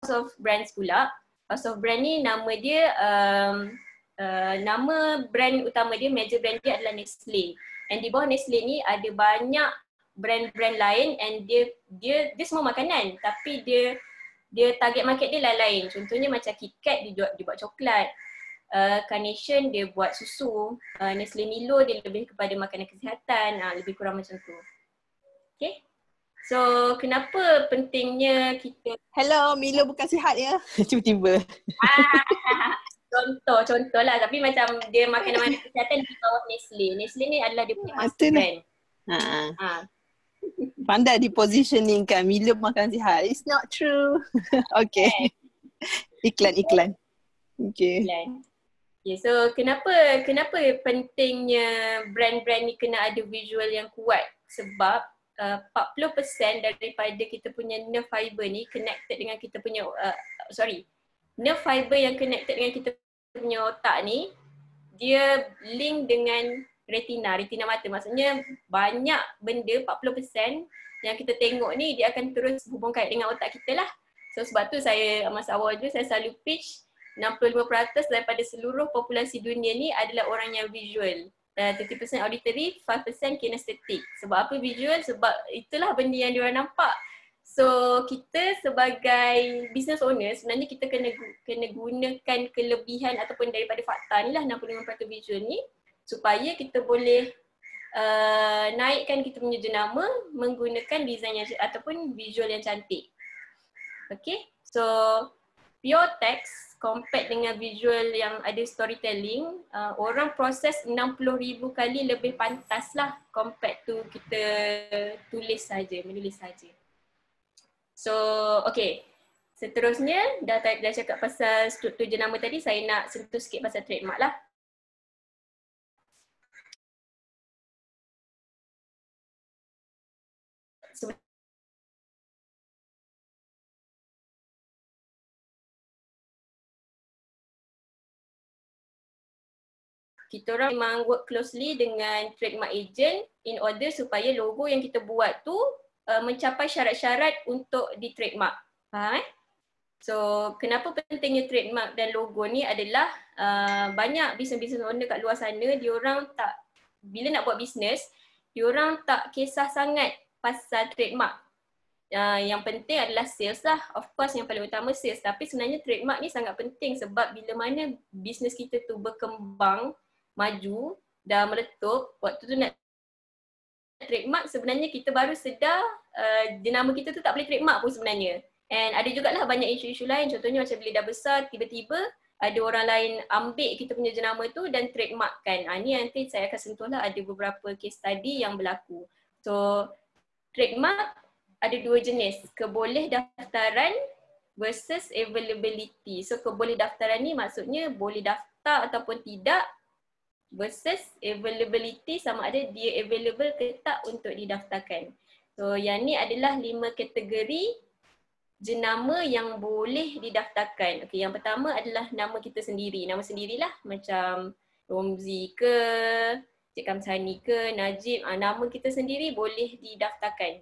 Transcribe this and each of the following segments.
of Brands pula. House of Brand ni nama dia, nama brand utama dia, major brand dia adalah Nestle. And di bawah Nestle ni ada banyak brand-brand lain and dia semua makanan tapi dia target market dia lain-lain. Contohnya macam KitKat dia buat coklat. Carnation dia buat susu. Nestle Milo dia lebih kepada makanan kesihatan. Lebih kurang macam tu. Okay. So kenapa pentingnya kita hello, Milo bukan sihat ya? Tiba-tiba. Contoh lah, tapi macam dia makanan kesihatan di bawah Nestle. Nestle ni adalah dia punya master brand. Pandai di positioning kan, Milo makan sihat. It's not true. Okay. Iklan. Okay. Okay, so kenapa pentingnya brand-brand ni kena ada visual yang kuat? Sebab 40% daripada kita punya nerve fiber ni connected dengan kita punya nerve fiber yang connected dengan kita punya otak ni, dia link dengan retina mata. Maksudnya banyak benda, 40% yang kita tengok ni dia akan terus hubung kait dengan otak kita lah. So sebab tu saya masa awal tu saya selalu pitch 65% daripada seluruh populasi dunia ni adalah orang yang visual. 30% auditory, 5% kinesthetic. Sebab apa visual? Sebab itulah benda yang diorang nampak. So kita sebagai business owner sebenarnya kita kena gunakan kelebihan ataupun daripada fakta ni lah 65% visual ni supaya kita boleh naikkan kita punya jenama menggunakan design yang ataupun visual yang cantik. Okay, so pure text compared dengan visual yang ada storytelling, orang proses 60,000 kali lebih pantas lah compared to kita menulis saja. So, okay. Seterusnya, dah cakap pasal struktur jenama tadi, saya nak sentuh sikit pasal trademark lah. Kita orang memang work closely dengan trademark agent in order supaya logo yang kita buat tu mencapai syarat-syarat untuk di trademark. Faham eh? So kenapa pentingnya trademark dan logo ni adalah banyak business owner kat luar sana, diorang tak, bila nak buat bisnes, diorang tak kisah sangat pasal trademark. Yang penting adalah sales lah. Of course yang paling utama sales. Tapi sebenarnya trademark ni sangat penting sebab bila mana bisnes kita tu berkembang, maju, dah meletup, waktu tu nak trademark sebenarnya kita baru sedar jenama kita tu tak boleh trademark pun sebenarnya. And ada jugalah banyak isu-isu lain, contohnya macam bila dah besar tiba-tiba ada orang lain ambil kita punya jenama tu dan trademarkkan. Ni nanti saya akan sentuh lah, ada beberapa case study yang berlaku. So trademark ada dua jenis, keboleh daftaran versus availability. So keboleh daftaran ni maksudnya boleh daftar ataupun tidak, versus availability sama ada dia available ke tak untuk didaftarkan. So yang ni adalah 5 kategori jenama yang boleh didaftarkan. Okey, yang pertama adalah nama kita sendiri. Nama sendirilah macam Romzi ke, Cik Kamsani ke, Najib. Nama kita sendiri boleh didaftarkan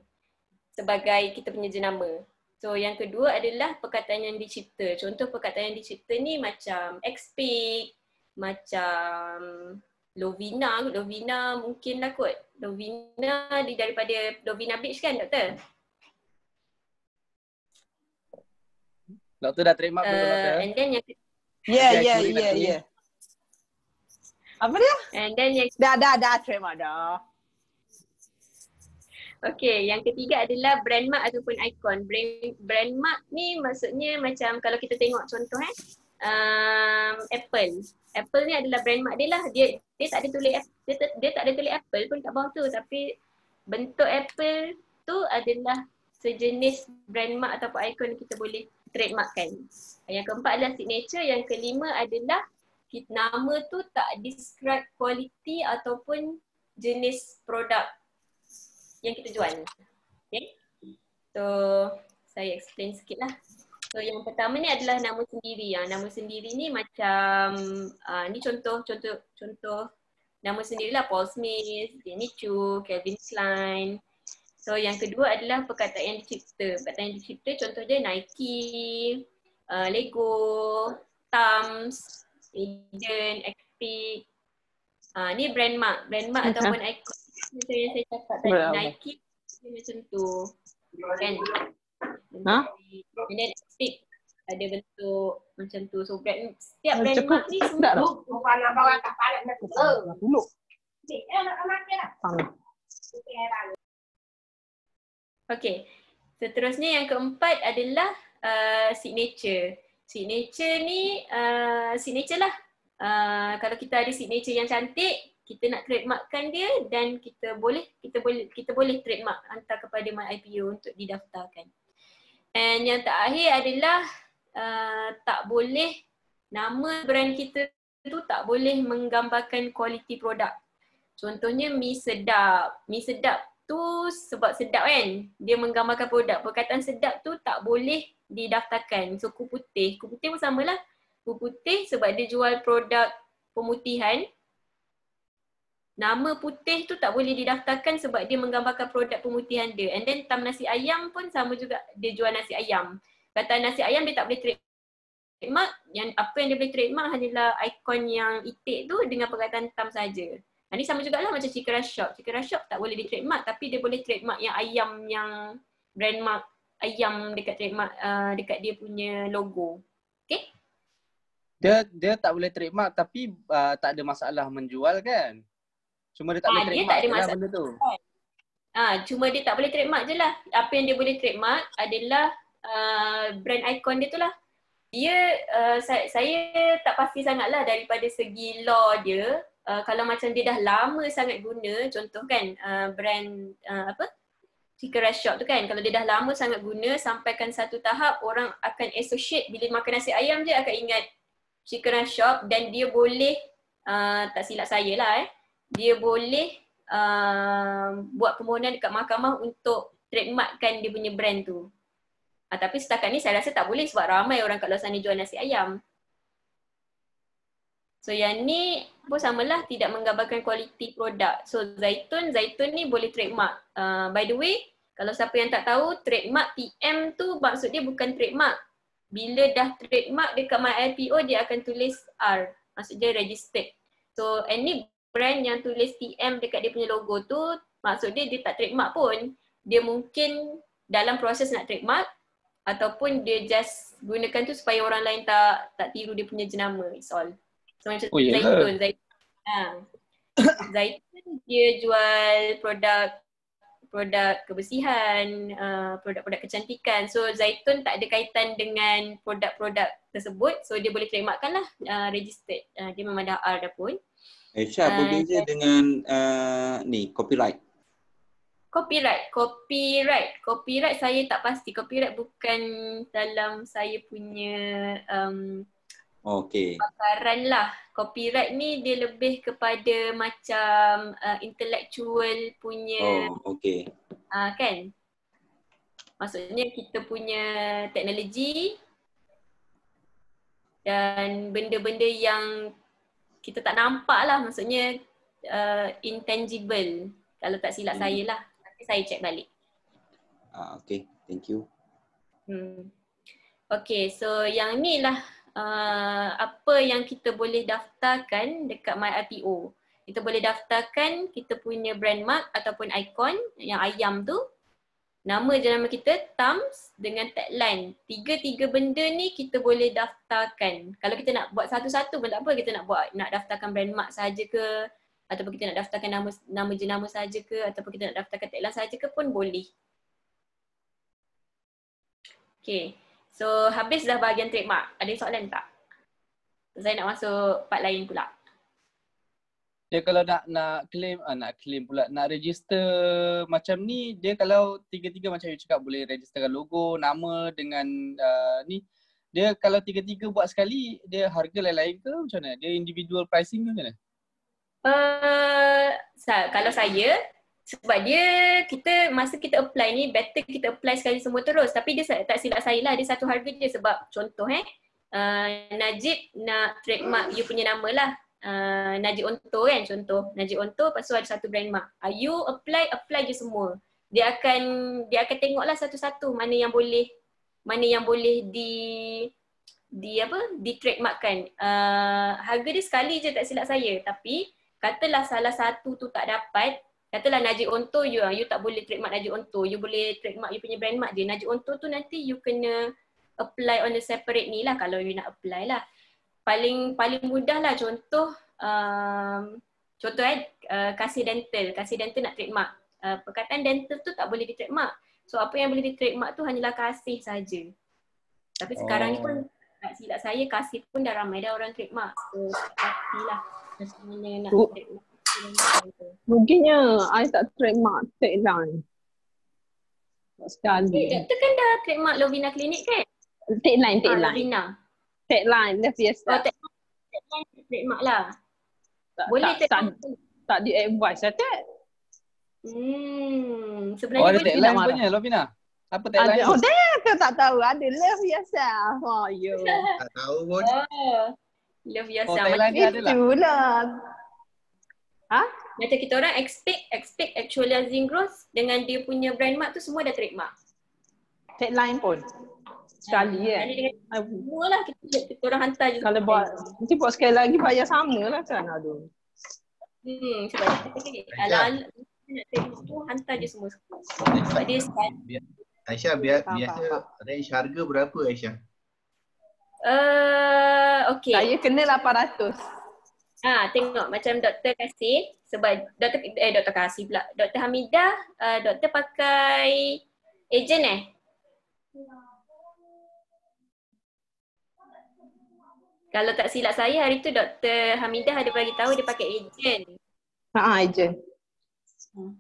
sebagai kita punya jenama. So yang kedua adalah perkataan yang dicipta. Contoh perkataan yang dicipta ni macam XP, macam Lovina mungkin lah kot. Lovina daripada Lovina Beach kan doktor? Doktor dah trademark belum doktor? And then yang Yeah. Apa dia? And then yang Dah trademark dah. Okay, yang ketiga adalah brand mark ataupun ikon. Brand mark ni maksudnya macam kalau kita tengok contoh Apple. Apple ni adalah brand mark dia lah. Dia tak ada tulis dia tak ada tulis Apple pun kat bawah tu, tapi bentuk Apple tu adalah sejenis brand mark ataupun ikon yang kita boleh trademarkkan. Yang keempat adalah signature, yang kelima adalah nama tu tak describe quality ataupun jenis produk yang kita jual. Okay. So saya explain sikit lah. So yang pertama ni adalah nama sendiri. Nama sendiri ni macam ni contoh nama sendirilah Paul Smith, Jimmy Choo, Calvin Klein. So yang kedua adalah perkataan yang dicipta. Perkataan yang dicipta contohnya Nike, Lego, Tams, Agent, Epic. Ni brand mark. Brand mark ataupun icon. Macam yang saya cakap tadi, Nike dia macam tu. Kan? And then Epic ada bentuk macam tu. So brand, setiap brand mark ni semua Okay. Seterusnya yang keempat adalah signature. Signature ni signature lah. Kalau kita ada signature yang cantik, kita nak trademarkkan dia dan kita boleh trademark hantar kepada MyIPO untuk didaftarkan. And yang terakhir adalah tak boleh nama brand kita tu tak boleh menggambarkan kualiti produk. Contohnya mi sedap. Mi sedap tu sebab sedap kan, dia menggambarkan produk. Perkataan sedap tu tak boleh didaftarkan. So kupu putih pun samalah. Kupu putih sebab dia jual produk pemutihan. Nama putih tu tak boleh didaftarkan sebab dia menggambarkan produk pemutihan dia. And then tam nasi ayam pun sama juga, dia jual nasi ayam. Kata nasi ayam dia tak boleh trademark. Apa yang dia boleh trademark hanyalah ikon yang itik tu dengan perkataan tam saja. Ini sama jugalah macam Cikra Shop. Cikra Shop tak boleh di trademark tapi dia boleh trademark yang ayam, yang brand mark ayam dekat trademark dekat dia punya logo. Okay? Dia tak boleh trademark tapi tak ada masalah menjual kan? Cuma dia tak boleh trademark je lah benda tu. Cuma dia tak boleh trademark je lah. Apa yang dia boleh trademark adalah brand icon dia tu lah. Dia, saya tak pasti sangat lah daripada segi law dia. Kalau macam dia dah lama sangat guna, contoh kan brand Cikra Shop tu kan, kalau dia dah lama sangat guna sampaikan satu tahap orang akan associate bila makan nasi ayam je akan ingat Cikra Shop dan dia boleh, tak silap saya lah dia boleh buat permohonan dekat mahkamah untuk trademarkkan dia punya brand tu. Tapi setakat ni saya rasa tak boleh sebab ramai orang kat luar sana jual nasi ayam. So yang ni pun samalah, tidak menggambarkan kualiti produk. So Zaitun ni boleh trademark. By the way, kalau siapa yang tak tahu, trademark TM tu maksud dia bukan trademark. Bila dah trademark dekat MyIPO dia akan tulis R. Maksud dia registered. So any brand yang tulis TM dekat dia punya logo tu, maksud dia tak trademark pun. Dia mungkin dalam proses nak trademark ataupun dia just gunakan tu supaya orang lain tak tiru dia punya jenama. It's all. So macam Zaitun. Zaitun dia jual produk kebersihan, produk-produk kecantikan. So Zaitun tak ada kaitan dengan produk-produk tersebut. So dia boleh trademarkkan lah, registered. Dia memang dah R dah pun. Aisyah, apa beza dengan copyright? Copyright saya tak pasti. Copyright bukan dalam saya punya pakaran lah. Copyright ni dia lebih kepada macam intellectual punya kan? Maksudnya kita punya teknologi dan benda-benda yang kita tak nampak lah, maksudnya intangible kalau tak silap saya lah. Nanti saya check balik. Okay, thank you. Okay, so yang ni lah apa yang kita boleh daftarkan dekat MyIPO. Kita boleh daftarkan kita punya brand mark ataupun ikon yang ayam tu. Nama jenama kita, Tams dengan tagline. Tiga benda ni kita boleh daftarkan. Kalau kita nak buat satu-satu pun tak apa, kita nak daftarkan brand mark sahaja ke, ataupun kita nak daftarkan nama jenama sahaja ke, ataupun kita nak daftarkan tagline sahaja ke pun boleh. Okay. So habis dah bahagian trademark. Ada soalan tak? Saya nak masuk part lain pula. Dia kalau nak claim pula, nak register macam ni, dia kalau tiga-tiga macam you cakap boleh registerkan logo, nama dengan ni. Dia kalau tiga-tiga buat sekali, dia harga lain-lain ke macam mana? Dia individual pricing ke macam mana? Kalau saya, sebab masa kita apply ni, better kita apply sekali semua terus. Tapi dia tak silap saya lah, dia satu harga je sebab contoh Najib nak trademark you punya nama lah. Najib Onto kan, contoh Najib Onto, lepas tu ada satu brand mark. You apply je semua. dia akan tengoklah satu-satu mana yang boleh di trademarkkan. Harga dia sekali je tak silap saya, tapi katalah salah satu tu tak dapat, katalah Najib Onto, you tak boleh trademark Najib Onto, you boleh trademark you punya brand mark je. Najib Onto tu nanti you kena apply on a separate ni lah kalau you nak apply lah. Paling mudah lah contoh Kasih Dental nak trademark. Perkataan dental tu tak boleh di trademark. So apa yang boleh di trademark tu hanyalah Kasih saja. Tapi sekarang ni pun tak silap saya Kasih pun dah ramai dah orang trademark. So pastilah macam mana nak trademark. Mungkinnya I tak trademark tagline. Sekali. Doktor kan dah trademark Lovina Clinic kan? Tagline. Lovina. Tagline dah biasa. Oh, tagline trademark lah. Boleh tak di advice lah tak? Sebenarnya ada boleh tagline sebenarnya Lovina. Apa tagline? Oh, dia tak tahu. Ada love yourself. Oh, yo. Tak tahu pun. Love Oh, yourself. tagline dia adalah. Itulah. Macam kita orang expect actualizing growth dengan dia punya brand mark tu semua dah trademark. Tagline pun. Sekali kan. Semua lah kita orang hantar je. Kalau nanti buat sekali lagi bayar sama lah kan. Aduh. Sebab kalau nak trademark tu hantar je semua. Sebab dia sekali. Aisyah biasa range harga berapa Aisyah? Okay. Saya kena 800. Tengok macam Dr. Kasih, sebab Dr. Kasih pula. Dr. Hamidah, doktor pakai ejen Kalau tak silap saya hari tu Dr. Hamidah ada bagi tahu dia pakai ejen. Ejen.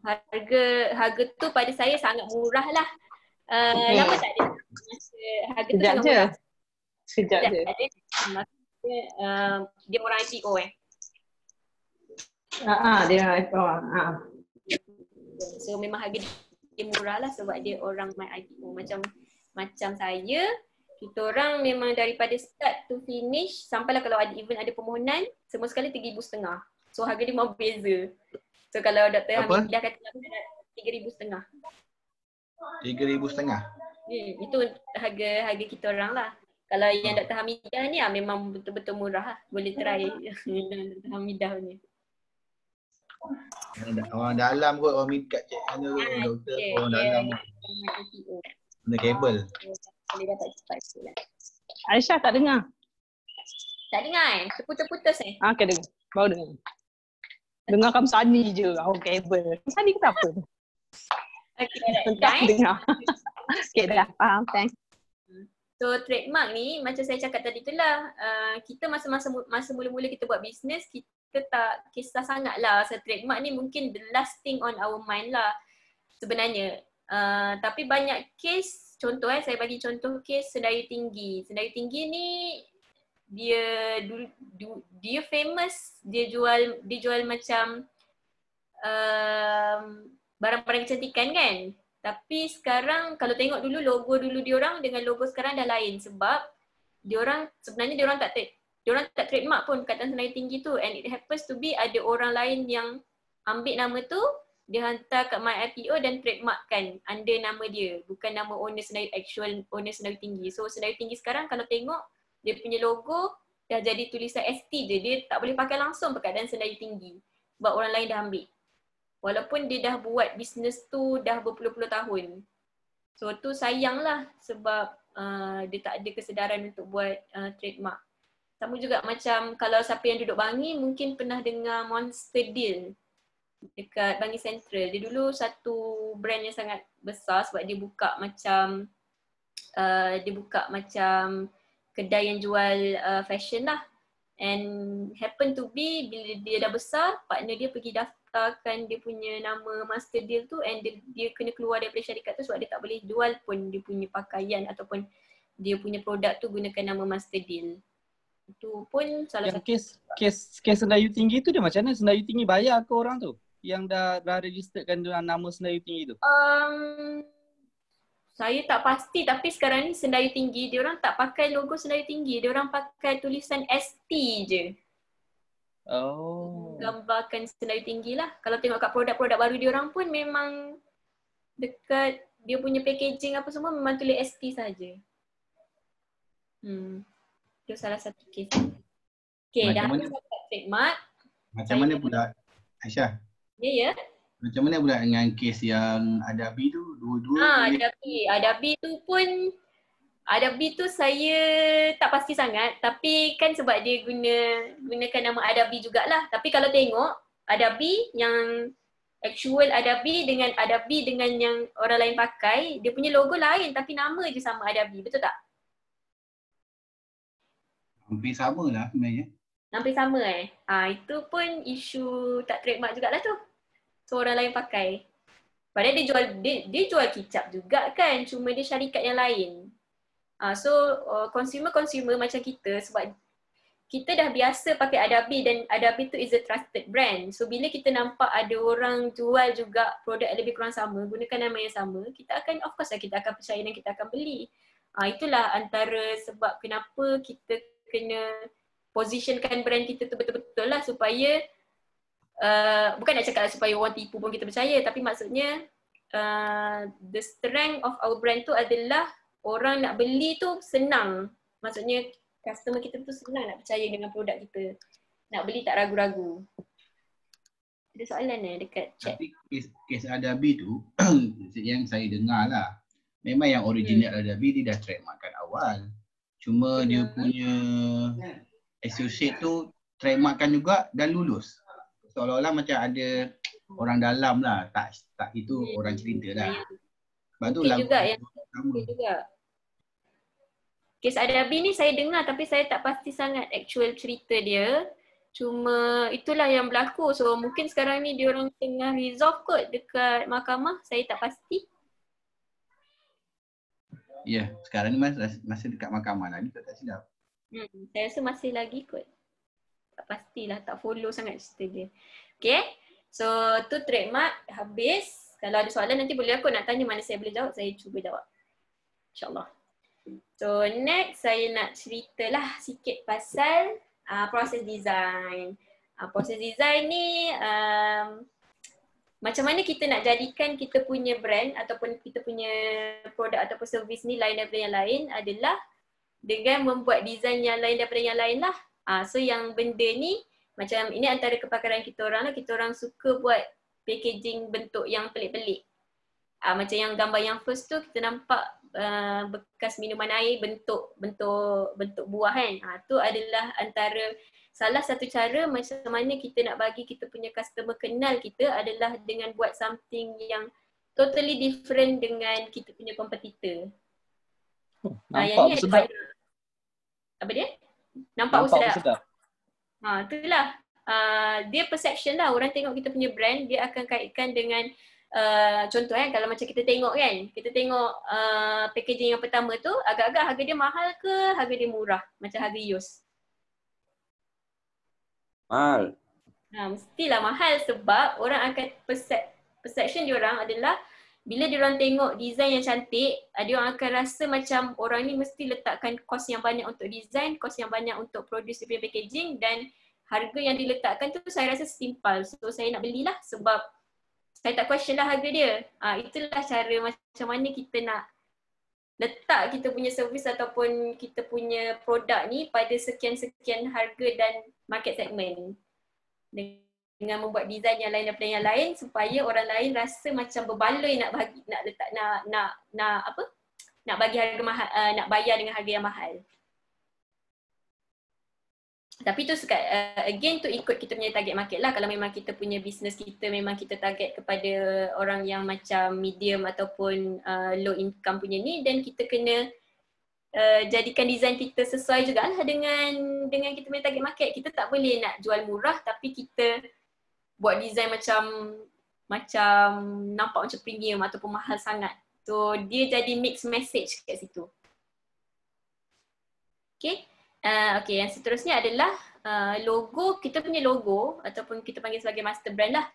Harga tu pada saya sangat murah lah. Lama tak ada harga tu sangat murah. Sekejap je. Dia orang IPO Dia IPO. So memang harga dia murah lah sebab dia orang main IPO. Macam saya, kita orang memang daripada start to finish sampailah kalau ada event, ada permohonan, semua sekali 3,500. So harga dia mau beza. So kalau Dr. Hamidah kata 3,500. 3,500. Itu harga kita orang lah. Kalau yang Dr. Hamidah ni memang betul-betul murah lah. Boleh try Dr. Hamidah ni. Orang dalam kot, orang minta cek mana tu doktor, orang dalam kot. Kena kabel. Boleh dapat cepat sikit lah. Aisyah tak dengar? Tak dengar Terputus-putus Okay, dengar. Baru dengar. Dengar kamu Sani je. Kabel. Sani kita apa? Okay, tak dengar. Okay, dah. Faham, thanks. So trademark ni macam saya cakap tadi tu lah, kita masa mula-mula kita buat bisnes, kita tak kisah sangat lah. So trademark ni mungkin the last thing on our mind lah sebenarnya. Tapi banyak case, contoh saya bagi contoh case Sedayu Tinggi. Sedayu Tinggi ni dia famous, dia jual macam barang-barang kecantikan kan. Tapi sekarang kalau tengok dulu logo diorang dengan logo sekarang dah lain sebab sebenarnya diorang tak trademark pun perkataan Sedayu Tinggi tu, and it happens to be ada orang lain yang ambil nama tu, dia hantar kat MyIPO dan trademarkkan under nama dia, bukan nama actual owner Sedayu Tinggi. So Sedayu Tinggi sekarang kalau tengok dia punya logo dah jadi tulisan ST je, dia tak boleh pakai langsung perkataan Sedayu Tinggi sebab orang lain dah ambil. Walaupun dia dah buat bisnes tu dah berpuluh-puluh tahun. So tu sayang lah sebab dia tak ada kesedaran untuk buat trademark. Sama juga macam kalau siapa yang duduk Bangi mungkin pernah dengar Monster Deal dekat Bangi Central. Dia dulu satu brand yang sangat besar sebab dia buka macam kedai yang jual fashion lah. And happen to be bila dia dah besar, partner dia pergi daftarkan dia punya nama Master Deal tu, and dia kena keluar daripada syarikat tu sebab dia tak boleh jual pun dia punya pakaian ataupun dia punya produk tu gunakan nama Master Deal. Itu pun salah satu. Kes Sedayu Tinggi tu dia macam mana? Sedayu Tinggi bayar ke orang tu? Yang dah registerkan dengan nama Sedayu Tinggi tu? Saya tak pasti, tapi sekarang ni Sedayu Tinggi, dia orang tak pakai logo Sedayu Tinggi, dia orang pakai tulisan ST je. Oh. Gambarkan Sedayu Tinggi lah. Kalau tengok kat produk-produk baru dia orang pun memang dekat dia punya packaging apa semua memang tulis ST saja. Itu salah satu kes. Okay, dah Macam habis mana? dapat trademark. Macam mana pula Aisyah? Ya. Macam mana pula dengan kes yang Adabi tu? Dua-dua boleh. Adabi tu pun Adabi tu saya tak pasti sangat, tapi kan sebab dia gunakan nama Adabi jugalah. Tapi kalau tengok Adabi yang actual Adabi dengan yang orang lain pakai, dia punya logo lain tapi nama je sama Adabi, betul tak? Hampir sama lah sebenarnya. Hampir sama itu pun isu tak trademark jugalah tu. So orang lain pakai. Padahal dia jual kicap juga kan, cuma dia syarikat yang lain. So consumer macam kita, sebab kita dah biasa pakai Adabi dan Adabi tu is a trusted brand. So bila kita nampak ada orang jual juga produk lebih kurang sama, gunakan nama yang sama, kita akan, of course lah kita akan percaya dan kita akan beli. Itulah antara sebab kenapa kita kena positionkan brand kita tu betul-betul lah supaya bukan nak cakap supaya orang tipu pun kita percaya, tapi maksudnya the strength of our brand tu adalah orang nak beli tu senang. Maksudnya customer kita tu senang nak percaya dengan produk kita. Nak beli tak ragu-ragu. Ada soalan dekat chat. Tapi kes Adabi tu yang saya dengar lah, memang yang original Adabi dia dah trademarkkan awal. Cuma dia punya associate tu trademarkkan juga dan lulus. Seolah-olah macam ada orang dalam lah. Tak itu orang cerita lah. Sebab tu lagu juga yang juga. Kes Adabi ni saya dengar tapi saya tak pasti sangat actual cerita dia. Cuma itulah yang berlaku. So mungkin sekarang ni diorang tengah resolve kot dekat mahkamah. Saya tak pasti. Ya, sekarang ni masih dekat mahkamah lagi, tak silap. Saya rasa masih lagi kot. Tak pastilah, tak follow sangat cerita dia. Okay, so tu trademark habis. Kalau ada soalan nanti boleh aku nak tanya, mana saya boleh jawab, saya cuba jawab. InsyaAllah. So next saya nak ceritalah sikit pasal proses design. Proses design ni macam mana kita nak jadikan kita punya brand ataupun kita punya produk ataupun servis ni lain daripada yang lain adalah dengan membuat design yang lain daripada yang lain lah. So yang benda ni macam ini antara kepakaran kita orang lah. Kita orang suka buat packaging bentuk yang pelik-pelik. Macam yang gambar yang first tu kita nampak bekas minuman air bentuk buah kan. Tu adalah antara salah satu cara macam mana kita nak bagi kita punya customer kenal kita adalah dengan buat something yang totally different dengan kita punya kompetitor. Nampak sedap. Apa dia? Nampak sedap. Itulah. Dia perception lah. Orang tengok kita punya brand, dia akan kaitkan dengan contoh kalau macam kita tengok kan, kita tengok packaging yang pertama tu agak-agak harga dia mahal ke harga dia murah, macam harga Yos. Mahal. Mestilah mahal sebab orang akan perception diorang adalah bila diorang tengok design yang cantik, diorang akan rasa macam orang ni mesti letakkan kos yang banyak untuk design, kos yang banyak untuk produce dia punya packaging, dan harga yang diletakkan tu saya rasa setimpal. So saya nak belilah sebab saya tak question lah harga dia. Itulah cara macam mana kita nak letak kita punya servis ataupun kita punya produk ni pada sekian-sekian harga dan market segment. Dengan membuat design yang lain daripada yang lain supaya orang lain rasa macam berbaloi nak bagi harga mahal, nak bayar dengan harga yang mahal. Tapi tu again tu ikut kita punya target market lah. Kalau memang kita punya business kita memang kita target kepada orang yang macam medium ataupun low income punya ni, dan kita kena jadikan design kita sesuai jugalah dengan kita punya target market. Kita tak boleh nak jual murah tapi kita buat design macam nampak macam premium ataupun mahal sangat. So dia jadi mixed message kat situ. Okay. Okay, yang seterusnya adalah logo. Kita punya logo ataupun kita panggil sebagai master brand lah,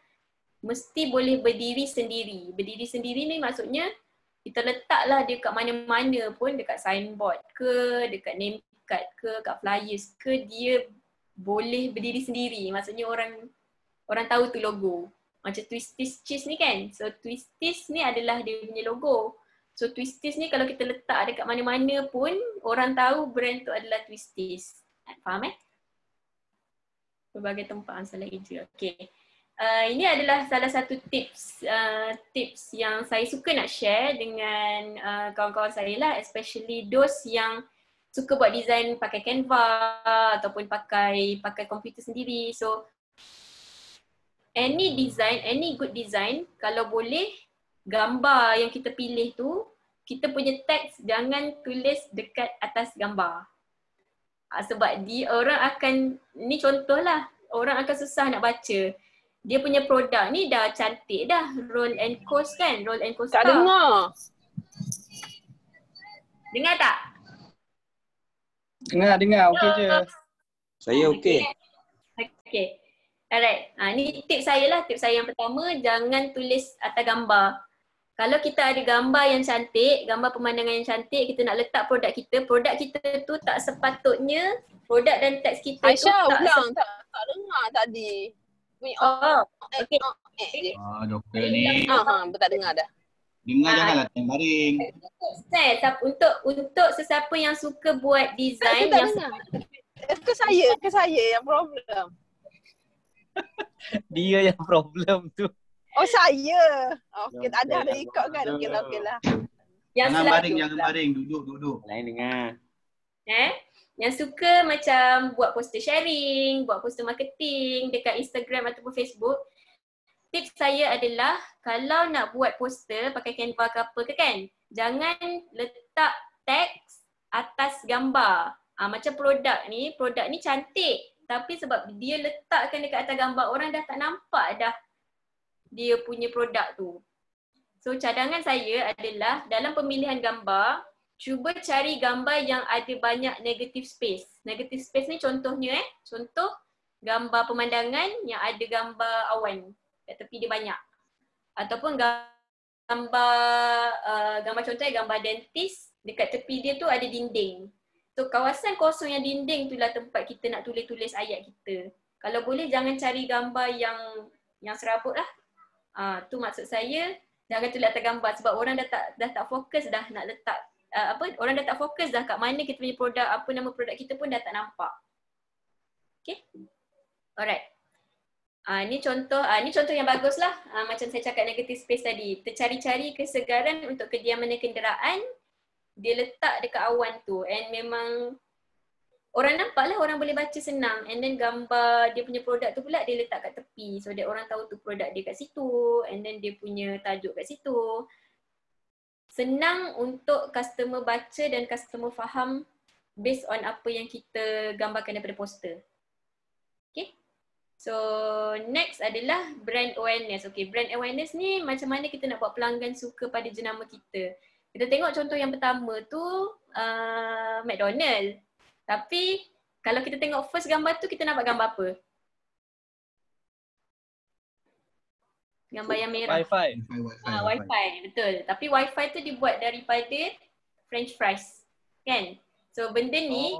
mesti boleh berdiri sendiri. Berdiri sendiri ni maksudnya kita letaklah dia kat mana-mana pun, dekat signboard ke, dekat name card ke, kat flyers ke, dia boleh berdiri sendiri. Maksudnya orang tahu tu logo. Macam Twisties cheese ni kan. So Twisties ni adalah dia punya logo. So Twisties ni kalau kita letak dekat mana-mana pun orang tahu brand tu adalah Twisties. Faham Berbagai tempat salah eja. Okay. Ini adalah salah satu tips yang saya suka nak share dengan kawan-kawan saya lah, especially those yang suka buat design pakai Canva ataupun pakai komputer sendiri. So any good design, kalau boleh gambar yang kita pilih tu, kita punya teks jangan tulis dekat atas gambar. Sebab orang akan, ni contoh lah, orang akan susah nak baca. Dia punya produk ni dah cantik dah, roll and coast kan, roll and coaster. Tak dengar. Dengar tak? Dengar. Okey je. Saya okey. Okay. Alright. Ni tips saya lah. Tips saya yang pertama, jangan tulis atas gambar. Kalau kita ada gambar yang cantik, gambar pemandangan yang cantik, kita nak letak produk kita tu tak sepatutnya produk dan teks kita Aisyah tu ulang, tak dengar tadi. Okay. Doktor ni. Tak dengar dah. Dengar janganlah time baring. Untuk sesiapa yang suka buat design Tak yang dengar. Ke saya yang problem. Dia yang problem tu. Oh saya. Okey, ada ikut kan. Okey lah. yang Jangan selalu baring, jangan baring. Duduk. Lain dengar. yang suka macam buat poster sharing, buat poster marketing dekat Instagram ataupun Facebook, tips saya adalah kalau nak buat poster pakai Canva ke apa ke kan, jangan letak teks atas gambar. Macam produk ni cantik tapi sebab dia letakkan dekat atas gambar, orang dah tak nampak dah dia punya produk tu. So cadangan saya adalah dalam pemilihan gambar, cuba cari gambar yang ada banyak negative space. Negative space ni contohnya contoh gambar pemandangan yang ada gambar awan kat tepi dia banyak. Ataupun gambar contohnya gambar dentist, dekat tepi dia tu ada dinding. So kawasan kosong yang dinding itulah tempat kita nak tulis-tulis ayat kita. Kalau boleh jangan cari gambar yang serabut lah. Tu maksud saya, jangan tulis atas gambar sebab orang dah tak fokus dah nak letak orang dah tak fokus dah kat mana kita punya produk, apa nama produk kita pun dah tak nampak. Okay? Alright. Ni contoh yang bagus lah. Macam saya cakap negative space tadi. Tercari-cari kesegaran untuk kediaman kenderaan, dia letak dekat awan tu and memang orang nampak lah, orang boleh baca senang. And then gambar dia punya produk tu pula dia letak kat tepi so that orang tahu tu produk dia kat situ and then dia punya tajuk kat situ. Senang untuk customer baca dan customer faham based on apa yang kita gambarkan daripada poster. Okay. So next adalah brand awareness. Okay, brand awareness ni macam mana kita nak buat pelanggan suka pada jenama kita. Kita tengok contoh yang pertama tu McDonald. Tapi kalau kita tengok first gambar tu, kita nampak gambar apa? Gambar yang merah. Wi-Fi. Wi-Fi, betul. Tapi Wi-Fi tu dibuat daripada French fries. Kan? So benda ni,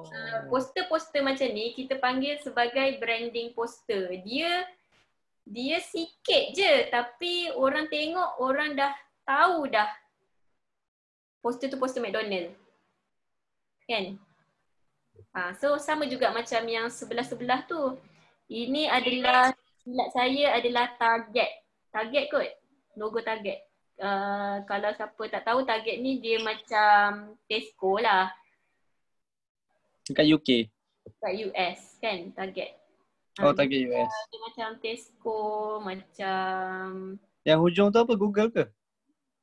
poster-poster macam ni kita panggil sebagai branding poster. Dia sikit je tapi orang tengok, orang dah tahu dah poster tu poster McDonald. Kan? So sama juga macam yang sebelah-sebelah tu. Ini adalah, silap saya adalah Target. Target kot. Logo Target. Kalau siapa tak tahu, Target ni dia macam Tesco lah. Dekat UK. Dekat US kan, Target. Target US. Dia macam Tesco, macam... Yang hujung tu apa? Google ke?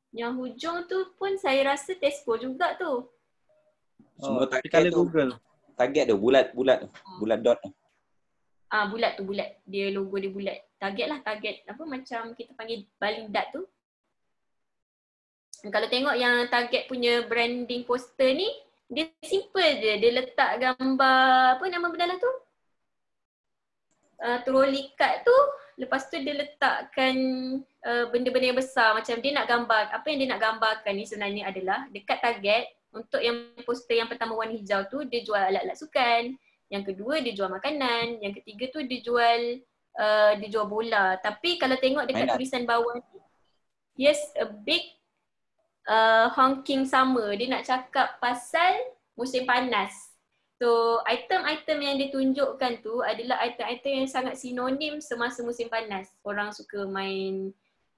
Yang hujung tu pun saya rasa Tesco juga tu. Semua Target tu. Google. Target tu bulat dot. Bulat tu bulat. Dia logo dia bulat. Target lah, target apa macam kita panggil baling dart tu. Kalau tengok yang Target punya branding poster ni, dia simple je. Dia letak gambar, apa nama benda tu? Trolley cart tu. Lepas tu dia letakkan benda-benda yang besar. Macam dia nak gambar, apa yang dia nak gambarkan ni sebenarnya adalah dekat Target, untuk yang poster yang pertama warna hijau tu, dia jual alat-alat sukan. Yang kedua dia jual makanan. Yang ketiga tu dia jual dia jual bola. Tapi kalau tengok dekat Mainan. tulisan bawah ni, here's a big honking summer. Dia nak cakap pasal musim panas. So item-item yang ditunjukkan tu adalah item-item yang sangat sinonim semasa musim panas. Orang suka main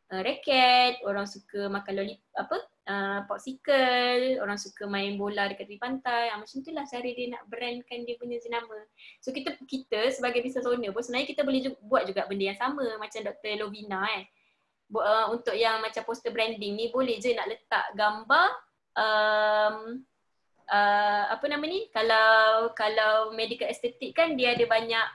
raket, orang suka makan popsicle, orang suka main bola dekat tepi pantai. Macam itulah cara dia nak brandkan dia punya jenama. So kita sebagai business owner pun sebenarnya kita boleh buat juga benda yang sama macam Dr. Lovina untuk yang macam poster branding ni boleh je nak letak gambar apa nama ni, kalau medical aesthetic kan dia ada banyak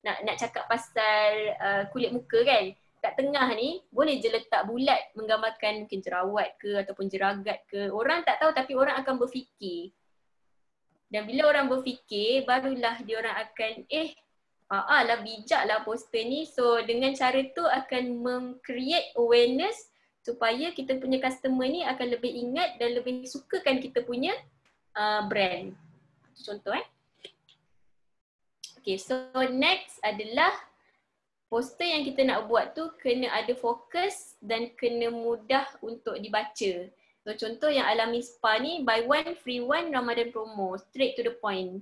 nak cakap pasal kulit muka kan. Kat tengah ni boleh je letak bulat menggambarkan mungkin jerawat ke ataupun jeragat ke. Orang tak tahu tapi orang akan berfikir. Dan bila orang berfikir barulah dia orang akan lah bijak lah poster ni. So dengan cara tu akan meng-create awareness supaya kita punya customer ni akan lebih ingat dan lebih sukakan kita punya brand. Itu contoh Okay, so next adalah poster yang kita nak buat tu kena ada fokus dan kena mudah untuk dibaca. So contoh yang Alami Spa ni, buy one free one Ramadan promo, straight to the point.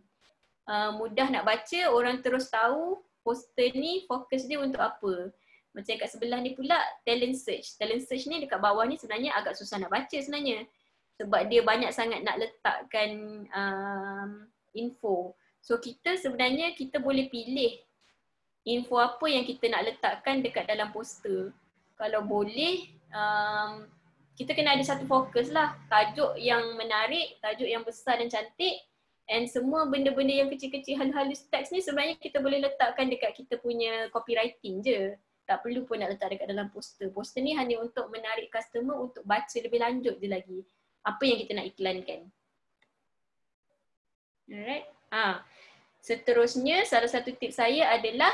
Mudah nak baca, orang terus tahu poster ni fokus dia untuk apa. Macam kat sebelah ni pula talent search. Talent search ni dekat bawah ni sebenarnya agak susah nak baca sebenarnya. Sebab dia banyak sangat nak letakkan info. So kita sebenarnya kita boleh pilih info apa yang kita nak letakkan dekat dalam poster. Kalau boleh, kita kena ada satu fokus lah. Tajuk yang menarik, tajuk yang besar dan cantik. And semua benda-benda yang kecil-kecil halus teks ni sebenarnya kita boleh letakkan dekat kita punya copywriting je. Tak perlu pun nak letak dekat dalam poster. Poster ni hanya untuk menarik customer untuk baca lebih lanjut je lagi apa yang kita nak iklankan. Alright. Seterusnya, salah satu tips saya adalah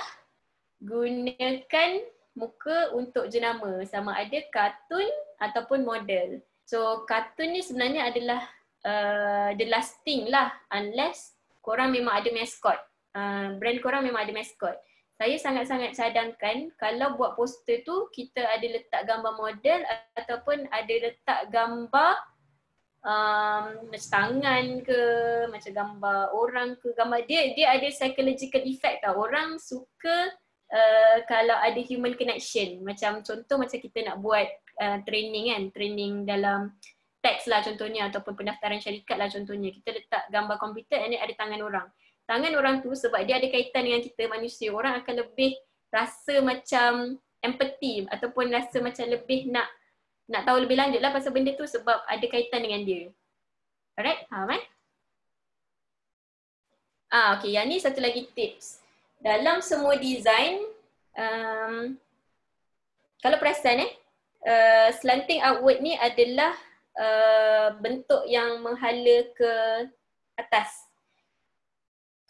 gunakan muka untuk jenama, sama ada kartun ataupun model. So kartun ni sebenarnya adalah the last thing lah, unless korang memang ada mascot. Brand korang memang ada mascot. Saya sangat-sangat cadangkan kalau buat poster tu kita ada letak gambar model ataupun ada letak gambar macam tangan ke, macam gambar orang ke, gambar dia ada psychological effect tau. Orang suka kalau ada human connection. Macam contoh macam kita nak buat training kan, training dalam teks lah contohnya ataupun pendaftaran syarikat lah contohnya. Kita letak gambar komputer and ada tangan orang. Tangan orang tu sebab dia ada kaitan dengan kita manusia, orang akan lebih rasa macam empathy ataupun rasa macam lebih nak tahu lebih lanjut lah pasal benda tu sebab ada kaitan dengan dia. Alright, okay, yang ni satu lagi tips. Dalam semua design, kalau perasan slanting outward ni adalah bentuk yang menghala ke atas.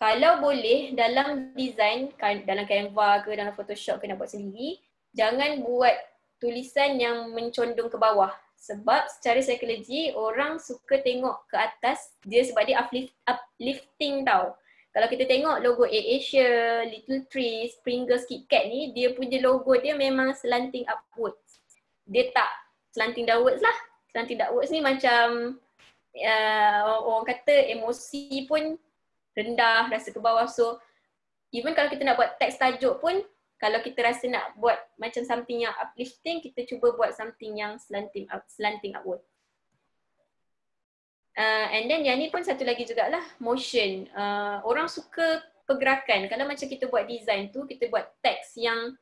Kalau boleh dalam design, dalam Canva ke dalam Photoshop ke nak buat sendiri, jangan buat tulisan yang mencondong ke bawah. Sebab secara psikologi orang suka tengok ke atas dia sebab dia uplifting tau. Kalau kita tengok logo AirAsia, Little Trees, Pringles, KitKat ni, dia punya logo dia memang slanting upwards. Dia tak slanting downwards lah. Slanting downwards ni macam orang kata emosi pun rendah, rasa ke bawah. So even kalau kita nak buat teks tajuk pun, kalau kita rasa nak buat macam something yang uplifting, kita cuba buat something yang slanting upward. And then yang ni pun satu lagi jugalah, motion. Orang suka pergerakan. Kalau macam kita buat design tu, kita buat teks yang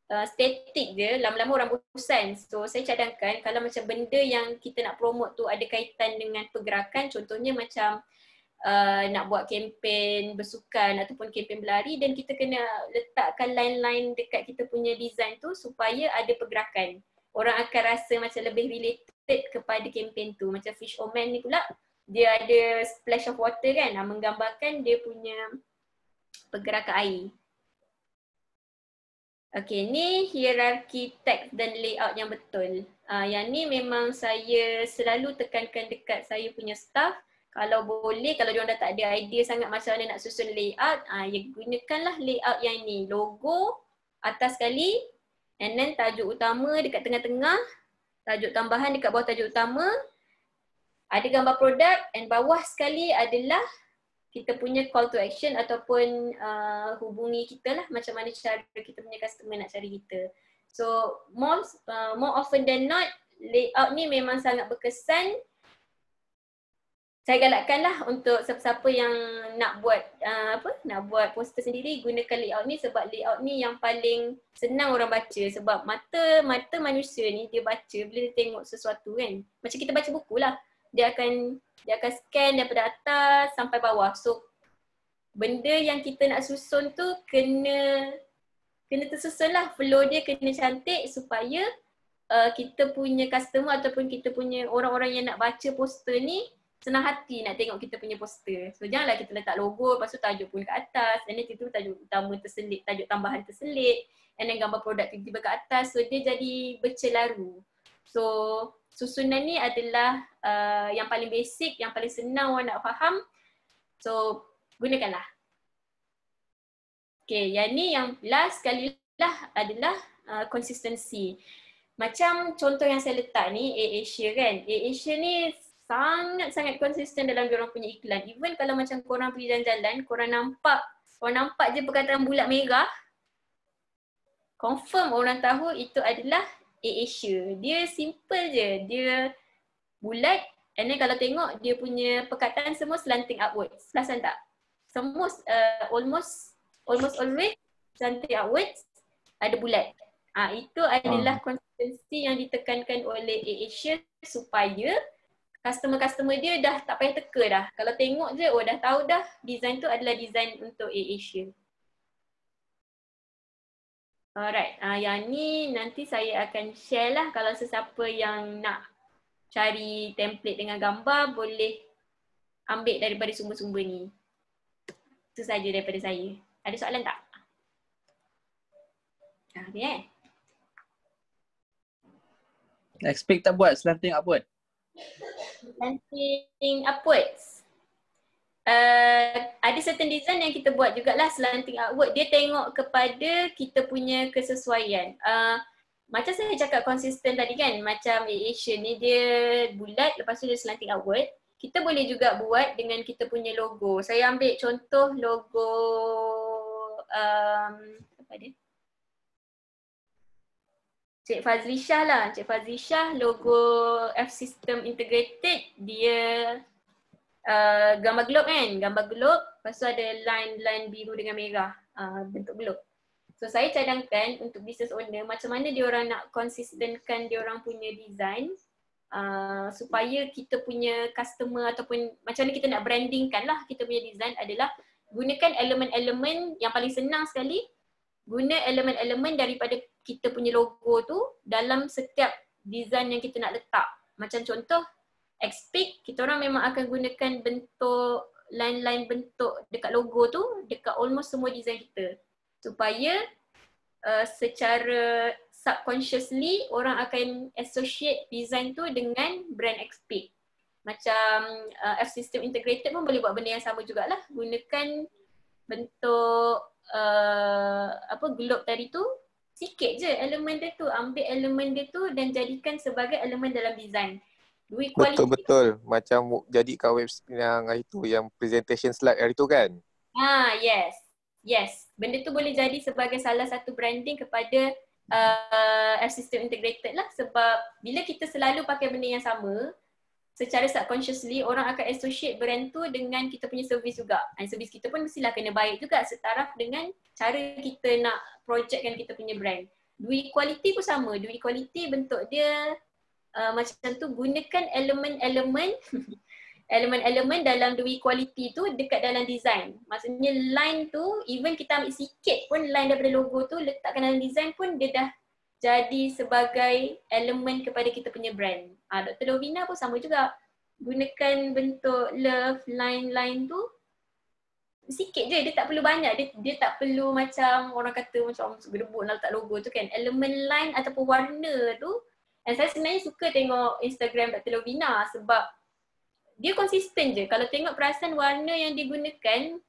static je, lama-lama orang bosan. So saya cadangkan kalau macam benda yang kita nak promote tu ada kaitan dengan pergerakan, contohnya macam nak buat kempen bersukan ataupun kempen berlari, dan kita kena letakkan line-line dekat kita punya design tu supaya ada pergerakan. Orang akan rasa macam lebih related kepada kempen tu. Macam Fish O Man ni pula, dia ada splash of water kan, menggambarkan dia punya pergerakan air. Okay, ni hierarki teks dan layout yang betul. Yang ni memang saya selalu tekankan dekat saya punya staff. Kalau boleh, kalau diorang dah tak ada idea sangat macam mana nak susun layout, ya gunakanlah layout yang ni. Logo atas sekali, and then tajuk utama dekat tengah-tengah, tajuk tambahan dekat bawah tajuk utama, ada gambar produk, and bawah sekali adalah kita punya call to action ataupun hubungi kita lah, macam mana cara kita punya customer nak cari kita. So more often than not, layout ni memang sangat berkesan. Saya galakkanlah untuk siapa-siapa yang nak buat nak buat poster sendiri, gunakan layout ni sebab layout ni yang paling senang orang baca, sebab mata manusia ni dia baca bila dia tengok sesuatu kan. Macam kita baca buku lah. Dia akan scan daripada atas sampai bawah. So benda yang kita nak susun tu kena tersusun lah. Flow dia kena cantik supaya kita punya customer ataupun kita punya orang-orang yang nak baca poster ni senang hati nak tengok kita punya poster. So janganlah kita letak logo, lepas tu tajuk pun kat atas, and then tiba-tiba tajuk utama terselit, tajuk tambahan terselit, and then gambar produk tiba-tiba kat atas. So dia jadi bercelaru. So susunan ni adalah yang paling basic, yang paling senang orang nak faham. So gunakanlah. Okay, yang ni yang last sekali lah adalah consistency. Macam contoh yang saya letak ni, AirAsia kan. AirAsia ni sangat-sangat konsisten dalam diorang punya iklan. Even kalau macam korang pergi jalan-jalan, korang nampak je perkataan bulat merah, confirm orang tahu itu adalah AirAsia. Dia simple je, dia bulat, and then kalau tengok dia punya perkataan semua slanting upwards. Perasan tak? Semua almost always slanting upwards, ada bulat. Itu adalah konsistensi yang ditekankan oleh AirAsia supaya customer dia dah tak payah teka dah. Kalau tengok je, dah tahu dah design tu adalah design untuk AirAsia. Alright, yang ni nanti saya akan share lah. Kalau sesiapa yang nak cari template dengan gambar, boleh ambil daripada sumber-sumber ni. Itu saja daripada saya. Ada soalan tak? Okay. Expect tak buat slanting upward? Slanting upwards. Ada certain design yang kita buat jugalah slanting upward. Dia tengok kepada kita punya kesesuaian. Macam saya cakap konsisten tadi kan, macam AirAsia ni dia bulat, lepas tu dia slanting upward. Kita boleh juga buat dengan kita punya logo. Saya ambil contoh logo apa dia? Cik Fazli Shah lah. Cik Fazli Shah logo F-System Integrated, dia gambar globe kan, gambar globe, lepas tu ada line biru dengan merah, bentuk globe. So saya cadangkan untuk business owner macam mana diorang nak konsistenkan diorang punya design supaya kita punya customer ataupun macam mana kita nak brandingkan lah kita punya design adalah gunakan elemen-elemen yang paling senang sekali, guna elemen-elemen daripada kita punya logo tu dalam setiap design yang kita nak letak. Macam contoh Xpeak, kita orang memang akan gunakan bentuk line-line bentuk dekat logo tu dekat almost semua design kita. Supaya secara subconsciously orang akan associate design tu dengan brand Xpeak. Macam F-System Integrated pun boleh buat benda yang sama jugalah. Gunakan bentuk globe tadi tu, sikit je elemen dia tu, ambil elemen dia tu dan jadikan sebagai elemen dalam design. Betul. Macam jadi kat web yang itu, yang presentation slide hari tu kan? Yes. Benda tu boleh jadi sebagai salah satu branding kepada F-System Integrated lah, sebab bila kita selalu pakai benda yang sama, secara subconsciously orang akan associate brand tu dengan kita punya servis juga. Dan servis kita pun mestilah kena baik juga setaraf dengan cara kita nak projectkan kita punya brand. Dui quality pun sama. Dui quality bentuk dia macam tu, gunakan elemen-elemen elemen-elemen dalam dui quality tu dekat dalam design. Maksudnya line tu, even kita ambil sikit pun line daripada logo tu, letakkan dalam design pun dia dah jadi sebagai elemen kepada kita punya brand. Dr. Lovina pun sama juga. Gunakan bentuk love line-line tu sikit je, dia tak perlu banyak. Dia tak perlu macam orang kata macam gedebuk nak letak logo tu kan. Elemen line ataupun warna tu. Dan saya sebenarnya suka tengok Instagram Dr. Lovina sebab dia konsisten je. Kalau tengok perasan warna yang digunakan,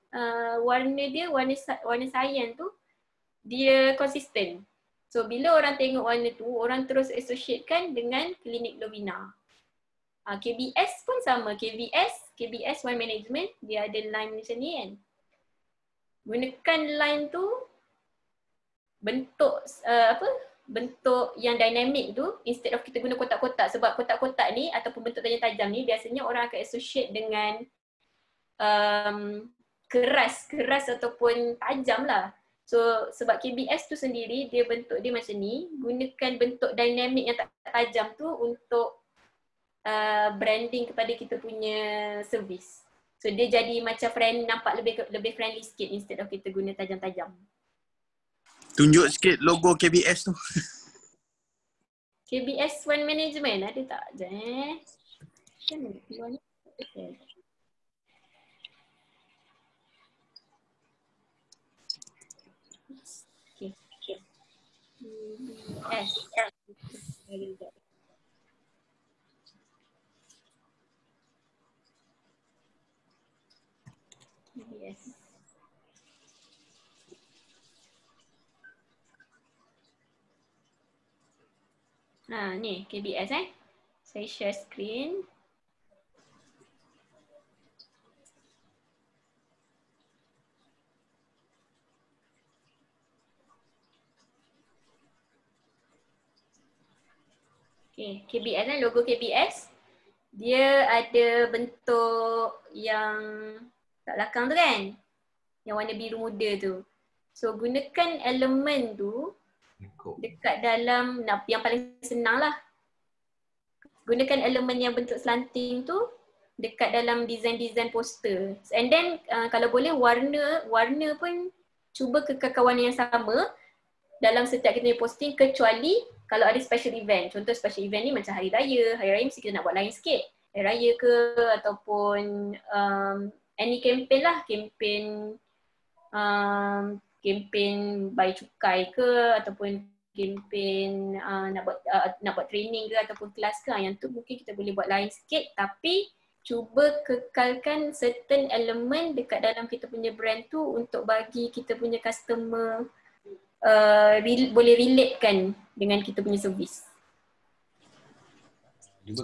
warna dia, warna cyan tu, dia konsisten. So bila orang tengok warna tu, orang terus associatekan dengan klinik Lovina. KBS pun sama. KBS Wine Management, dia ada line macam ni kan. Gunakan line tu bentuk bentuk yang dynamic tu, instead of kita guna kotak-kotak, sebab kotak-kotak ni ataupun bentuk tajam-tajam ni biasanya orang akan associate dengan keras ataupun tajam lah. So sebab KBS tu sendiri dia bentuk dia macam ni, gunakan bentuk dynamic yang tak tajam tu untuk branding kepada kita punya servis. So dia jadi macam nampak lebih friendly sikit instead of kita guna tajam-tajam. Tunjuk sikit logo KBS tu. KBS Wine Management ada tak? Kan keluar ni. Okay. KBS. KBS. Ni KBS Saya share screen. Okay, KBS logo KBS. Dia ada bentuk yang kat belakang tu kan? Yang warna biru muda tu. So gunakan elemen tu dekat dalam, yang paling senang lah. Gunakan elemen yang bentuk slanting tu dekat dalam design-design poster. And then kalau boleh warna pun cuba kekalkan warna yang sama dalam setiap kita punya posting, kecuali kalau ada special event. Contoh special event ni macam hari raya mesti kita nak buat lain sikit. Hari raya ke ataupun any campaign lah, campaign buy cukai ke ataupun campaign nak buat training ke ataupun kelas ke, yang tu mungkin kita boleh buat lain sikit, tapi cuba kekalkan certain elemen dekat dalam kita punya brand tu untuk bagi kita punya customer boleh relatekan dengan kita punya servis.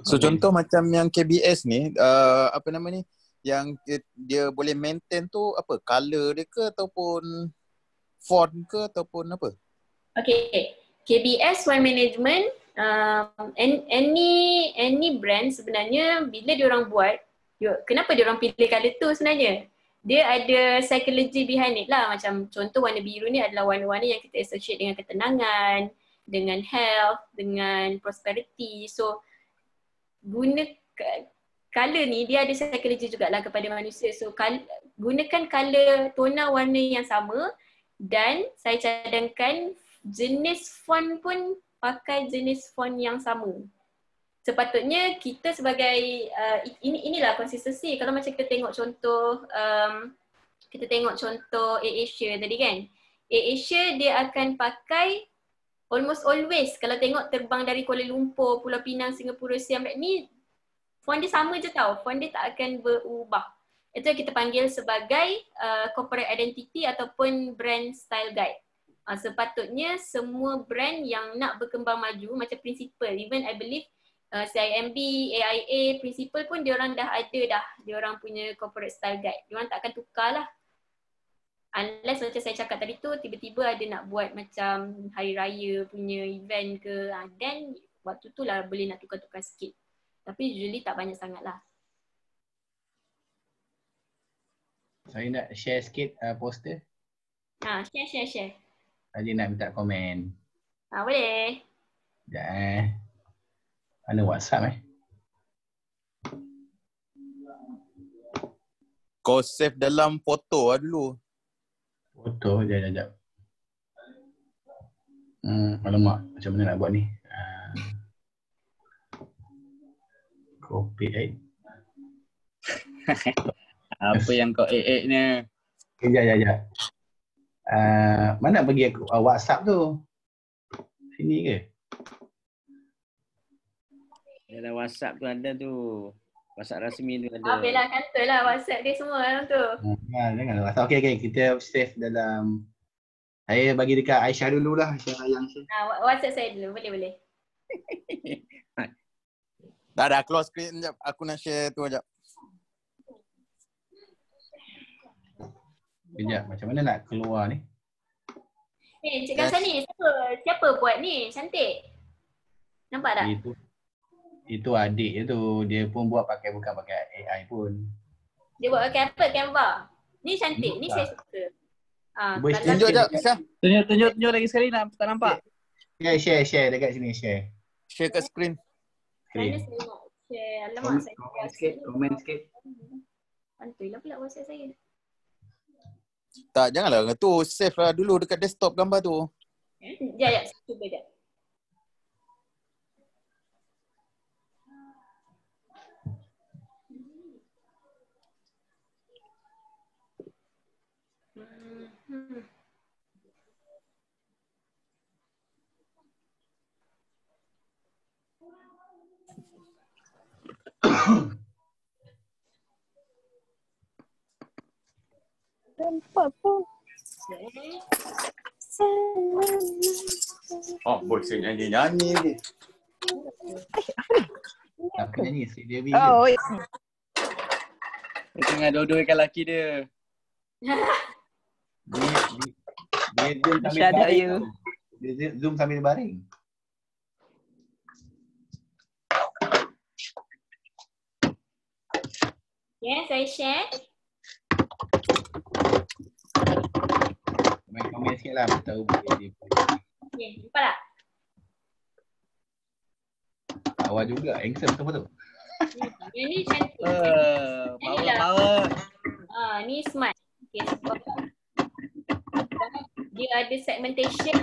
So contoh macam yang KBS ni, apa nama ni, yang dia boleh maintain tu apa? Color dia ke ataupun font ke ataupun apa? Okay, KBS Wine Management, any brand sebenarnya bila diorang buat, kenapa diorang pilih color tu sebenarnya? Dia ada psychology behind it lah. Macam contoh warna biru ni adalah warna-warna yang kita associate dengan ketenangan, dengan health, dengan prosperity. So color ni dia ada psychology jugalah kepada manusia. So gunakan color tona warna yang sama, dan saya cadangkan jenis font pun pakai jenis font yang sama. Sepatutnya kita sebagai inilah konsistensi. Kalau macam kita tengok contoh AirAsia tadi kan. AirAsia dia akan pakai almost always, kalau tengok terbang dari Kuala Lumpur, Pulau Pinang, Singapura, Siam ni, font dia sama je tau. Font dia tak akan berubah. Itu yang kita panggil sebagai corporate identity ataupun brand style guide. Sepatutnya semua brand yang nak berkembang maju macam Principal, even I believe CIMB, AIA, Principal pun diorang dah ada diorang punya corporate style guide. Diorang tak akan tukar lah. Unless macam saya cakap tadi tu, tiba-tiba ada nak buat macam hari raya punya event ke, then waktu tu lah boleh nak tukar-tukar sikit. Tapi usually tak banyak sangat lah. Saya nak share sikit poster. Share. Tadi nak minta komen. Boleh. Sekejap Mana WhatsApp Kau save dalam foto lah dulu. Foto, sekejap. Alamak, macam mana nak buat ni? Copy Apa yang kau ni? Sekejap. Mana pergi WhatsApp tu? Sini ke? Dalam WhatsApp tu ada tu. WhatsApp rasmi tu ada. Bella kata lah WhatsApp dia semua dalam tu. Jangan WhatsApp. Okay, kita save dalam Saya bagi dekat Aisyah dululah. Aisyah yang share. WhatsApp saya dulu. Boleh. Dah close screen sekejap. Aku nak share tu sekejap. Sekejap, macam mana nak keluar ni? Cik Kamsa ni, siapa buat ni? Cantik. Nampak tak? Itu adik je tu. Dia pun buat bukan pakai AI pun. Dia buat pakai apa? Canva. Ni cantik. Ni saya suka. Tunjuk sekejap, Aisyah. Tunjuk lagi sekali, tak nampak. Share dekat sini, share. Share kat screen. Mana saya nak share? Alamak, saya Komen sikit. Pantui lah pula WhatsApp saya. Tak, janganlah tu. Save lah dulu dekat desktop gambar tu. Sekejap, cuba sekejap. Oh, boy, saya nyanyi ni. Tak nyanyi, Sri Devi Oh, je. Dia tengah dua-duakan lelaki dia. Dia zoom sambil Shout out baring you. tau. Dia zoom sambil baring. Saya share. Komen sikit lah, tahu dia. Nampak tak? Awal juga, handsome betul-betul. Yang ni cantik. Power. Ni smart. Sebab dia ada segmentation.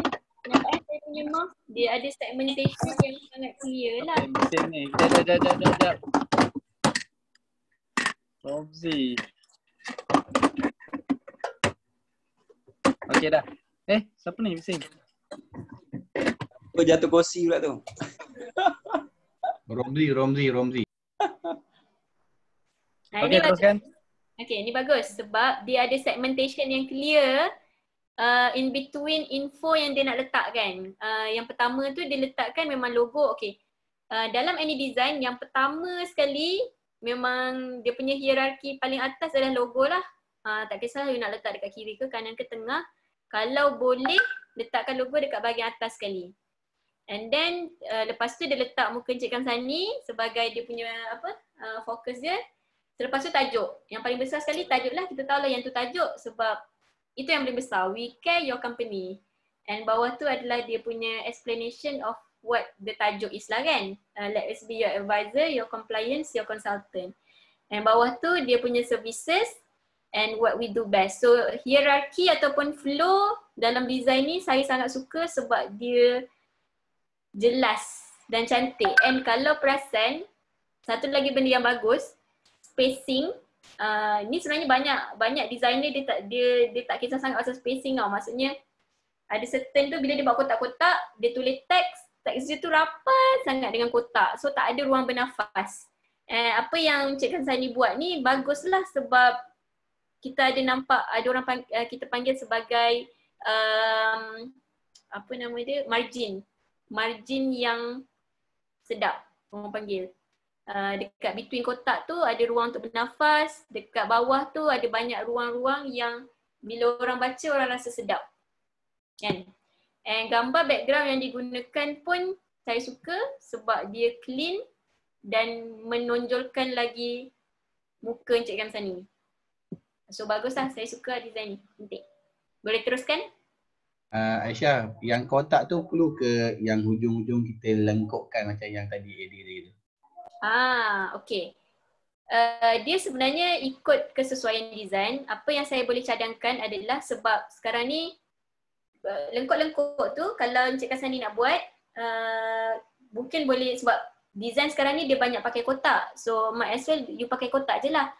Nampak saya punya mouse? Dia ada segmentation yang sangat clear lah. Mesin ni. Sekejap. Robzi. Okey dah. Siapa ni mesin? Oh, jatuh kursi pula tu. Romzi. Okey, teruskan. Okay, ni bagus sebab dia ada segmentation yang clear in between info yang dia nak letakkan. Yang pertama tu dia letakkan memang logo. Okay. Dalam any design, yang pertama sekali memang dia punya hierarki paling atas adalah logo lah. Tak kisah you nak letak dekat kiri ke kanan ke tengah. Kalau boleh, letakkan logo dekat bahagian atas sekali. And then lepas tu dia letak muka Encik Kamsani sebagai dia punya fokus dia. Selepas tu tajuk. Yang paling besar sekali tajuk lah. Kita tahulah yang tu tajuk sebab itu yang paling besar. We care your company. And bawah tu adalah dia punya explanation of what the tajuk is lah kan. Let us be your advisor, your compliance, your consultant. And bawah tu dia punya services and what we do best. So hierarki ataupun flow dalam design ni saya sangat suka sebab dia jelas dan cantik. And kalau perasan, satu lagi benda yang bagus, spacing. Ni sebenarnya banyak designer dia tak kisah sangat pasal spacing tau. Maksudnya ada certain tu bila dia buat kotak-kotak, dia tulis teks dia tu rapat sangat dengan kotak. So tak ada ruang bernafas. Apa yang Cik Kamsani buat ni baguslah sebab kita ada nampak ada orang kita panggil sebagai apa nama dia, margin yang sedap orang panggil. Dekat between kotak tu ada ruang untuk bernafas, dekat bawah tu ada banyak ruang-ruang yang bila orang baca orang rasa sedap kan. And gambar background yang digunakan pun saya suka sebab dia clean dan menonjolkan lagi muka Encik Kamsani. So baguslah, saya suka design ni. Cantik. Boleh teruskan? Aisyah, yang kotak tu perlu ke yang hujung-hujung kita lengkupkan macam yang tadi Eddie tadi tu? Okay. Dia sebenarnya ikut kesesuaian design. Apa yang saya boleh cadangkan adalah sebab sekarang ni lengkuk-lengkuk tu kalau Encik Kamsani nak buat mungkin boleh sebab design sekarang ni dia banyak pakai kotak. So might as well you pakai kotak je lah.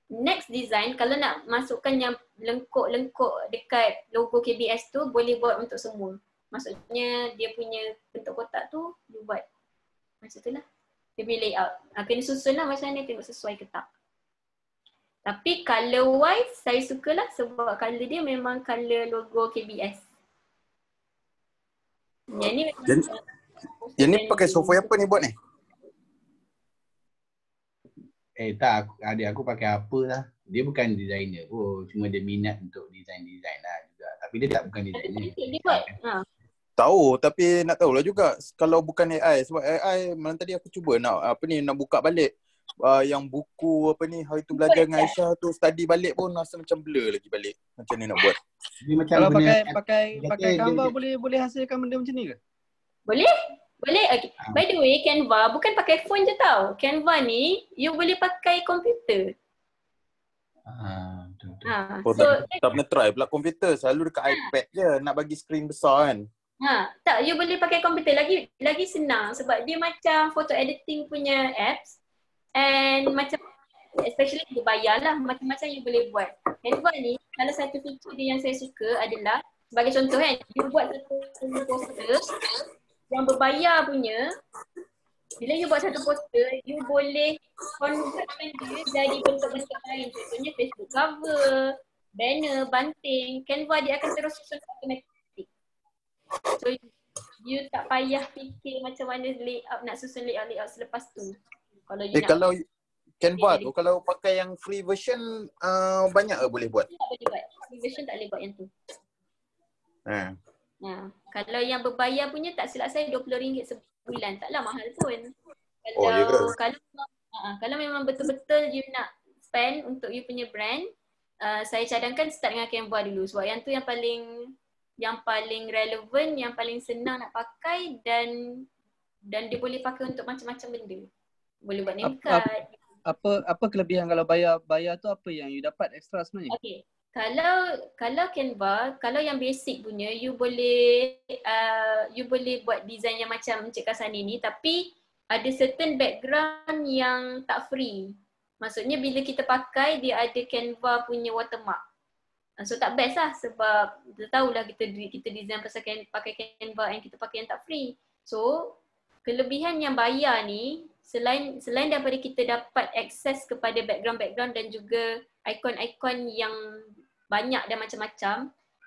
Next design kalau nak masukkan yang lengkuk-lengkuk dekat logo KBS tu boleh buat untuk semua. Maksudnya dia punya bentuk kotak tu you buat macam tu lah. Dia punya layout. Kena susun lah macam mana tengok sesuai ke tak. Tapi colour wise saya sukalah sebab colour dia memang colour logo KBS. Yang ni memang Yang ni pakai software apa ni buat ni? Tak, adik aku pakai apa lah. Dia bukan designer pun. Cuma dia minat untuk design lah juga. Tapi dia tak bukan designer. dia buat. Tahu, tapi nak tahulah juga kalau bukan AI. Sebab AI malam tadi aku cuba nak nak buka balik yang buku Hari Tu Belajar dengan Aisyah tu, study balik pun rasa macam blur lagi balik. Macam ni nak buat. Dia macam Kalau guna pakai Canva boleh hasilkan benda macam ni ke? Boleh? Boleh. Okay. By the way, Canva bukan pakai phone je tau. Canva ni you boleh pakai komputer. Betul. Tak pernah try pula komputer. Selalu dekat iPad je nak bagi skrin besar kan. Tak, you boleh pakai komputer. Lagi senang sebab dia macam photo editing punya apps. And macam especially dia bayar lah, macam-macam you boleh buat. Canva ni, salah satu feature dia yang saya suka adalah, sebagai contoh kan, you buat satu poster yang berbayar punya. Bila you buat satu poster, you boleh convertkan dia jadi bentuk-bentuk lain. Contohnya Facebook cover, banner, banting. Canva dia akan terus susun automatic. So you tak payah fikir macam mana layout, nak susun layout selepas tu. Kalau you kalau Canva tu, kalau pakai yang free version banyak ke boleh buat? Tak boleh buat. Free version tak boleh buat yang tu. Kalau yang berbayar punya tak silap saya RM20 sebulan. Taklah mahal pun. Kalau memang betul-betul you nak spend untuk you punya brand, saya cadangkan start dengan Canva dulu. Sebab yang tu yang paling relevan, yang paling senang nak pakai dan dia boleh pakai untuk macam-macam benda. Boleh buat name card. Apa kelebihan kalau bayar tu, apa yang you dapat extra sebenarnya? Okay. Kalau Canva, kalau yang basic punya, you boleh buat design yang macam Encik Kasani ni, tapi ada certain background yang tak free. Maksudnya bila kita pakai, dia ada Canva punya watermark. So tak best lah sebab kita tahulah kita design pasal pakai Canva yang kita pakai yang tak free. So kelebihan yang bayar ni, selain daripada kita dapat akses kepada background dan juga ikon-ikon yang banyak dan macam-macam,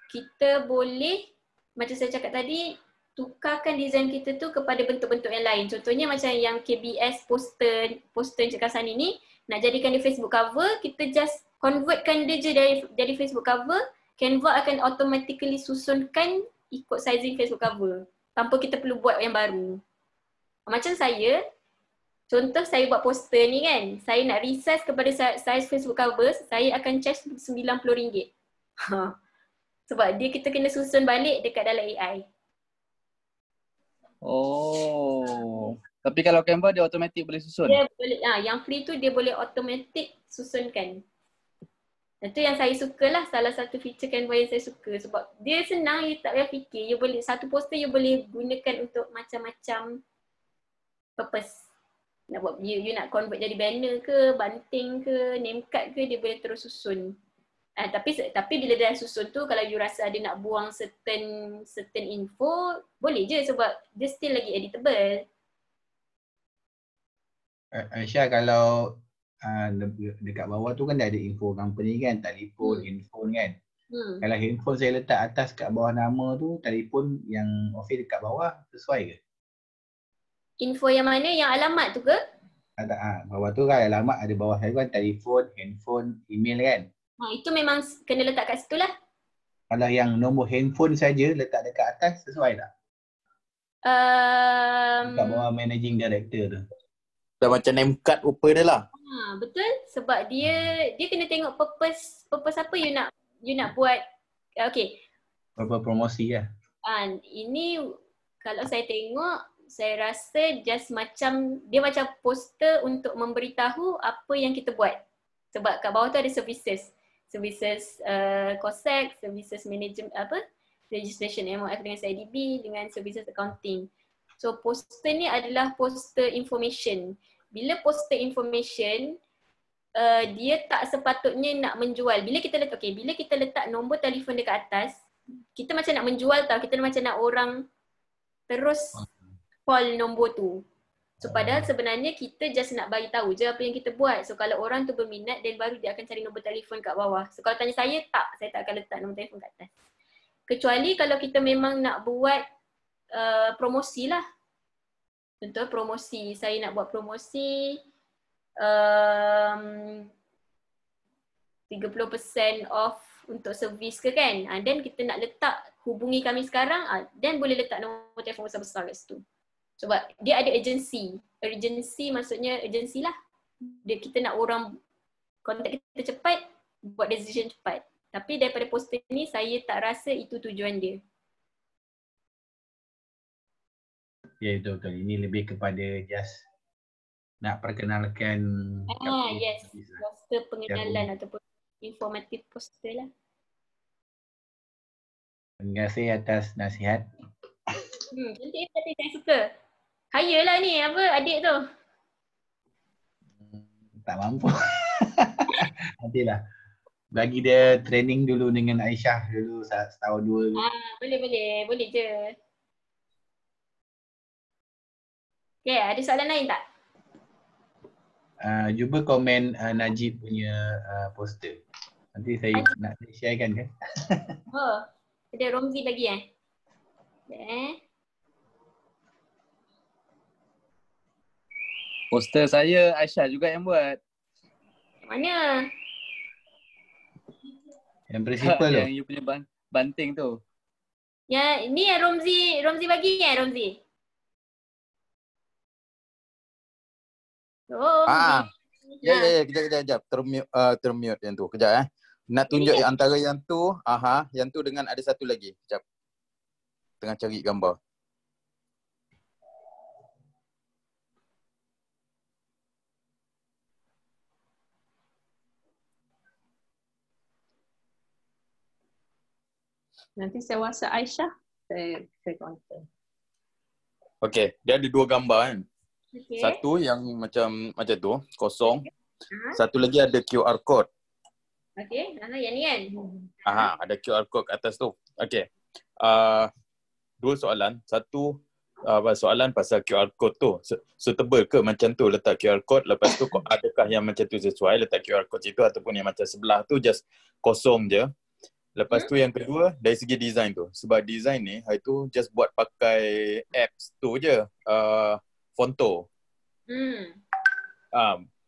kita boleh, macam saya cakap tadi, tukarkan design kita tu kepada bentuk-bentuk yang lain. Contohnya macam yang KBS poster Encik Kasani ni, nak jadikan dia Facebook cover, kita just convertkan dia je dari Facebook cover, Canva akan automatically susunkan ikut sizing Facebook cover tanpa kita perlu buat yang baru. Macam saya, contoh saya buat poster ni kan, saya nak resize kepada size Facebook cover, saya akan charge RM90. Sebab kita kena susun balik dekat dalam AI. Tapi kalau Canva dia automatic boleh susun? Dia boleh, yang free tu dia boleh automatic susunkan. Itu yang saya suka lah, salah satu feature Canva yang saya suka. Sebab dia senang, you tak payah fikir. You boleh, satu poster you boleh gunakan untuk macam-macam purpose. Nak buat, you nak convert jadi banner ke, banting ke, name card ke, dia boleh terus susun. Tapi bila dah susun tu, kalau you rasa ada nak buang certain info, boleh je sebab dia still lagi editable. Aisyah, kalau dekat bawah tu kan dah ada info company kan, telefon, handphone kan. Kalau handphone saya letak atas kat bawah nama tu, telefon yang office dekat bawah, sesuai ke? Info yang mana? Yang alamat tu ke? Bawah tu kan alamat, ada bawah saya kan telefon, handphone, email kan. Itu memang kena letak kat situ lah. Kalau yang nombor handphone saja letak dekat atas, sesuai tak? Dekat bawah managing director tu. Dah macam name card rupa dia lah. Betul, sebab dia kena tengok purpose apa you nak buat. Okay. Purpose promosi lah. Ini kalau saya tengok, saya rasa just macam dia macam poster untuk memberitahu apa yang kita buat. Sebab kat bawah tu ada services COSEC, services management registration MOF dengan CIDB, dengan services accounting. So poster ni adalah poster information. Bila poster information, dia tak sepatutnya nak menjual. Bila kita letak nombor telefon dekat atas, kita macam nak menjual tau. Kita macam nak orang terus call nombor tu. So padahal sebenarnya kita just nak bagi tahu je apa yang kita buat. So kalau orang tu berminat, dan baru dia akan cari nombor telefon kat bawah. So kalau tanya saya tak akan letak nombor telefon kat atas. Kecuali kalau kita memang nak buat promosi lah. Contoh promosi, saya nak buat promosi 30% off untuk servis ke kan. Then kita nak letak, hubungi kami sekarang, then boleh letak nombor telefon besar-besar kat situ. Sebab dia ada agensi. Urgency maksudnya agensi lah. Kita nak orang kontak kita cepat, buat decision cepat. Tapi daripada poster ni saya tak rasa itu tujuan dia. Ya, betul. Ini lebih kepada just nak perkenalkan. Yes. Poster pengenalan ataupun informatif poster lah. Terima kasih atas nasihat. Cantik tapi saya suka. Hire lah ni apa adik tu. Tak mampu. Nantilah. Bagi dia training dulu dengan Aisyah dulu setahun dua. Boleh je. Okay, ada soalan lain tak? Cuba komen Najib punya poster. Nanti saya nak sharekan kan? Ada Romzi bagi Poster saya Aisyah juga yang buat. Mana? Yang prinsipal tu? Yang you punya banting tu. Ya, ni yang Romzi bagi Romzi. Ya, kejap. Termute yang tu. Kejap Nak tunjuk antara yang tu, yang tu dengan ada satu lagi. Kejap. Tengah cari gambar. Nanti saya WhatsApp Aisyah. Saya kontak. Okey, dia ada dua gambar kan. Okay. Satu yang macam tu, kosong. Satu lagi ada QR code. Okey, yang ni kan? Ada QR code kat atas tu. Okey. Dua soalan. Satu soalan pasal QR code tu. Suitable ke macam tu letak QR code, lepas tu adakah yang macam tu sesuai letak QR code situ, ataupun yang macam sebelah tu just kosong je. Lepas tu yang kedua dari segi design tu. Sebab design ni hari tu just buat pakai apps tu je. Fonto.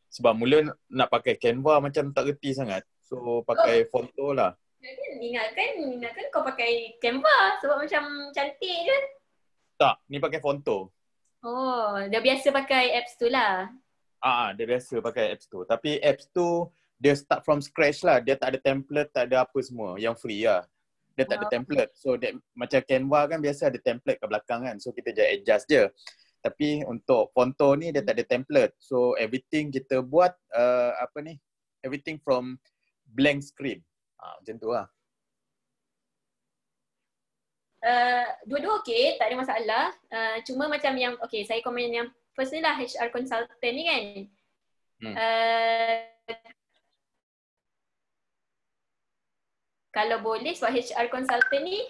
Sebab mula nak pakai Canva macam tak reti sangat. So pakai Fonto lah. Ingatkan kau pakai Canva sebab macam cantik je. Tak, ni pakai Fonto. Oh, dah biasa pakai apps tu lah. Dia biasa pakai apps tu. Tapi apps tu dia start from scratch lah. Dia tak ada template, tak ada apa semua. Yang free lah. Dia tak ada template. So macam Canva kan biasa ada template kat belakang kan. So kita je adjust je. Tapi untuk Fonto ni dia tak ada template. So everything kita buat everything from blank screen. Macam tu lah. Dua-dua okey, tak ada masalah. Cuma macam yang saya komen yang first ni lah, HR consultant ni kan. Kalau boleh, sebab HR consultant ni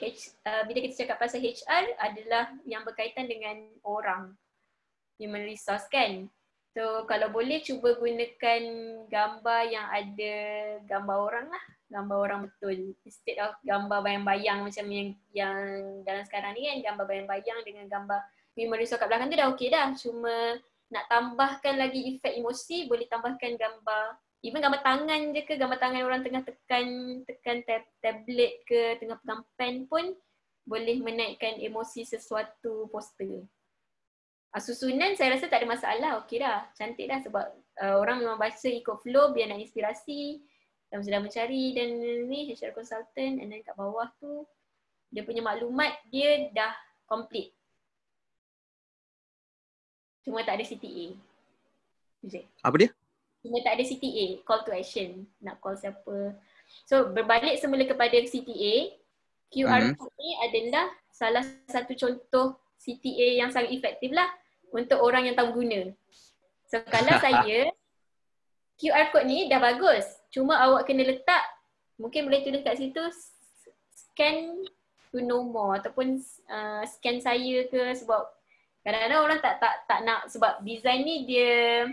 bila kita cakap pasal HR adalah yang berkaitan dengan orang, human resource kan. So kalau boleh cuba gunakan gambar yang ada gambar orang lah, gambar orang betul, instead of gambar bayang-bayang macam yang dalam sekarang ni kan. Gambar bayang-bayang dengan gambar human resource kat belakang tu dah okey dah. Cuma nak tambahkan lagi efek emosi, boleh tambahkan gambar, even gambar tangan je ke, gambar tangan orang tengah tekan tablet ke, tengah pegang pen pun boleh menaikkan emosi sesuatu poster. Susunan saya rasa tak ada masalah, okey dah, cantik dah, sebab orang memang baca ikut flow biar nak inspirasi dan sedang mencari. Dan ni HR consultant, and then kat bawah tu dia punya maklumat dia dah complete. Cuma tak ada CTA. Apa dia? Cuma tak ada CTA, call to action, nak call siapa. So berbalik semula kepada CTA, QR code ni adalah salah satu contoh CTA yang sangat efektif lah untuk orang yang tahu guna. So kalau saya, QR code ni dah bagus, cuma awak kena letak, mungkin boleh tulis kat situ scan to know more, ataupun scan saya ke, sebab kadang-kadang orang tak nak, sebab design ni dia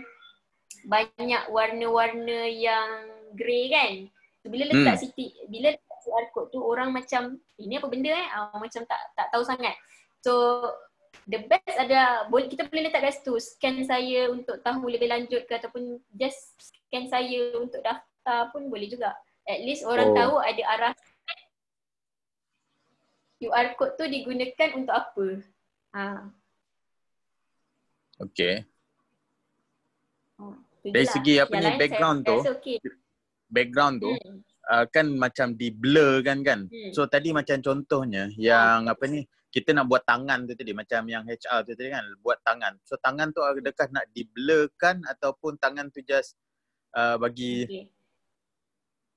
banyak warna-warna yang grey kan. So, bila letak bila letak QR code tu orang macam ini apa benda macam tak tahu sangat. So the best ada, kita boleh letak kat situ, scan saya untuk tahu lebih lanjut ke ataupun just scan saya untuk daftar pun boleh juga. At least orang tahu ada arah QR code tu digunakan untuk apa. Okay. Dari segi apa ni background tu, background tu kan macam di blur kan. So tadi macam contohnya yang apa ni, kita nak buat tangan tu tadi, macam yang HR tu tadi kan, buat tangan. So tangan tu adakah nak di blur kan ataupun tangan tu just bagi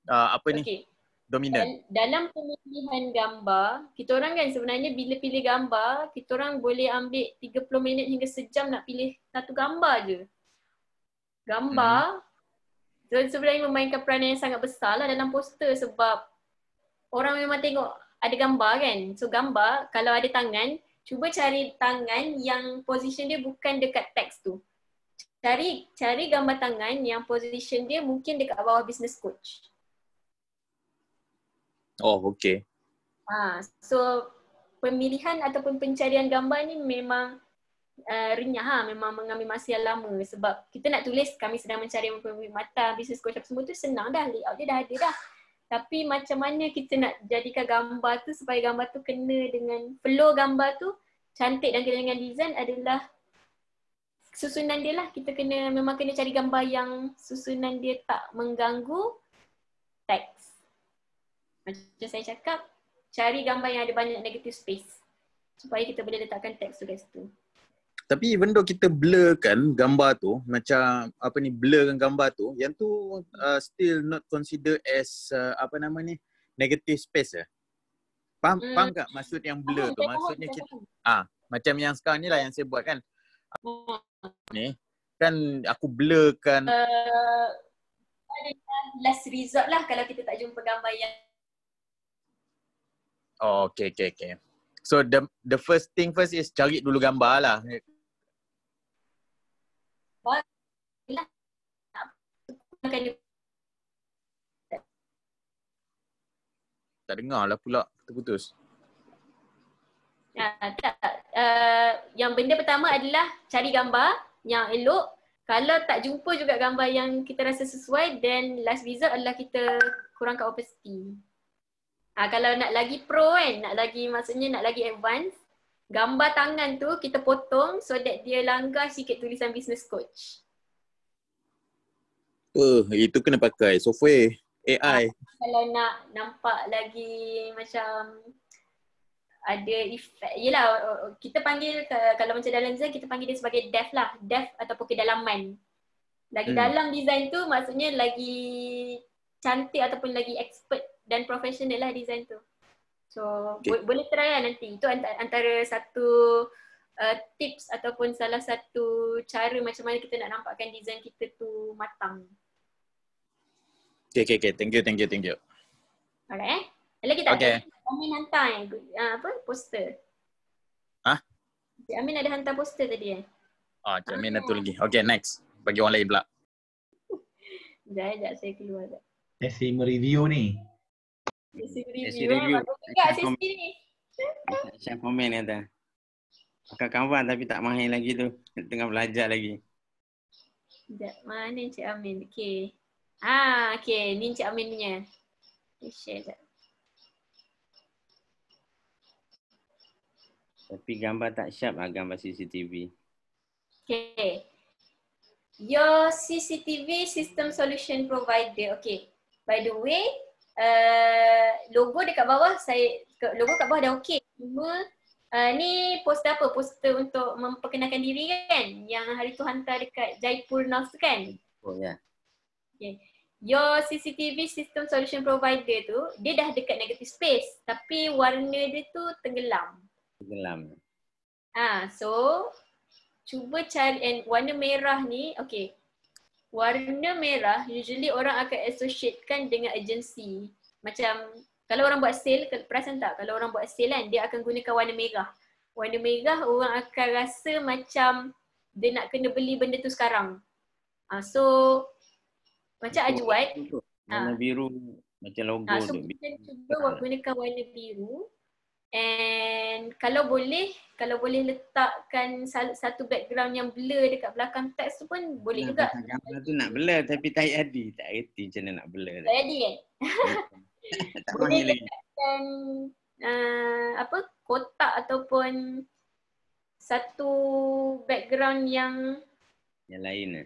apa ni, dominant? Dalam pemilihan gambar, kita orang kan sebenarnya bila pilih gambar, kita orang boleh ambil 30 minit hingga sejam nak pilih satu gambar je. Gambar sebenarnya memainkan peranan yang sangat besar lah dalam poster, sebab orang memang tengok ada gambar kan. So gambar, kalau ada tangan, cuba cari tangan yang position dia bukan dekat teks tu. Cari gambar tangan yang position dia mungkin dekat bawah business coach. Oh, okay. So pemilihan ataupun pencarian gambar ni memang renyah, memang mengambil masa yang lama, sebab kita nak tulis kami sedang mencari mata business coach apa semua tu senang dah, layout dia dah ada dah. Tapi macam mana kita nak jadikan gambar tu supaya gambar tu kena dengan flow gambar tu cantik dan kena dengan design adalah susunan dia lah. Kita memang kena cari gambar yang susunan dia tak mengganggu teks. Macam saya cakap, cari gambar yang ada banyak negative space supaya kita boleh letakkan teks tu kat situ. Tapi even though kita blurkan gambar tu, macam apa ni, blurkan gambar tu, yang tu still not considered as apa nama ni, negative space ya? Faham tak maksud yang blur tu? Maksudnya kita macam yang sekarang ni lah yang saya buat kan. Ni kan aku blurkan last resort lah kalau kita tak jumpa gambar yang okay. So the first thing first is cari dulu gambar lah. Tak dengar lah pula, terputus. Yang benda pertama adalah cari gambar yang elok. Kalau tak jumpa juga gambar yang kita rasa sesuai, then last result adalah kita kurangkan opacity. Kalau nak lagi pro kan, maksudnya nak lagi advance, gambar tangan tu kita potong so that dia langgar sikit tulisan business coach. Itu kena pakai software AI. Kalau nak nampak lagi macam ada efek, yelah kita panggil, kalau macam dalam design kita panggil dia sebagai depth lah, depth ataupun kedalaman. Lagi dalam design tu maksudnya lagi cantik ataupun lagi expert dan profesional lah design tu. So boleh try lah nanti. Itu antara satu tips ataupun salah satu cara macam mana kita nak nampakkan design kita tu matang. Okay. Thank you. Alright. Lagi tak ada? Amin hantar poster. Cik Amin ada hantar poster tadi Cik Amin tu lagi. Okay, next. Bagi orang lain pula. Sekejap saya keluar. Sesi mereview ni. Sesi review. Saya komen kata. Pakai Canva tapi tak mahir lagi tu. Tengah belajar lagi. Sekejap, mana Cik Amin? Okay. Okay. Ni Cik Amin punya. Share sekejap. Tapi gambar tak sharp lah gambar CCTV. Okay. Your CCTV system solution provider. Okay. By the way, logo dekat bawah logo kat bawah dah okay. Cuma ni poster apa? Poster untuk memperkenalkan diri kan? Yang hari tu hantar dekat Jaipur North tu kan? Oh ya. Yeah. Okay. Your CCTV system solution provider tu, dia dah dekat negative space. Tapi warna dia tu tenggelam. So cuba cari warna merah ni. Okay, warna merah usually orang akan associatekan dengan agency. Macam kalau orang buat sale, perasan tak kalau orang buat sale kan, dia akan gunakan warna merah. Warna merah orang akan rasa macam dia nak kena beli benda tu sekarang. So macam Ajwat, warna biru macam logo so tu. kita cuba gunakan warna biru. And kalau boleh letakkan satu background yang blur dekat belakang teks tu pun boleh juga. Gambar tu nak blur tapi tak jadi. Tak reti macam mana nak blur. Tak jadi kan? Tak Boleh mahir lagi. letakkan kotak ataupun satu background yang lain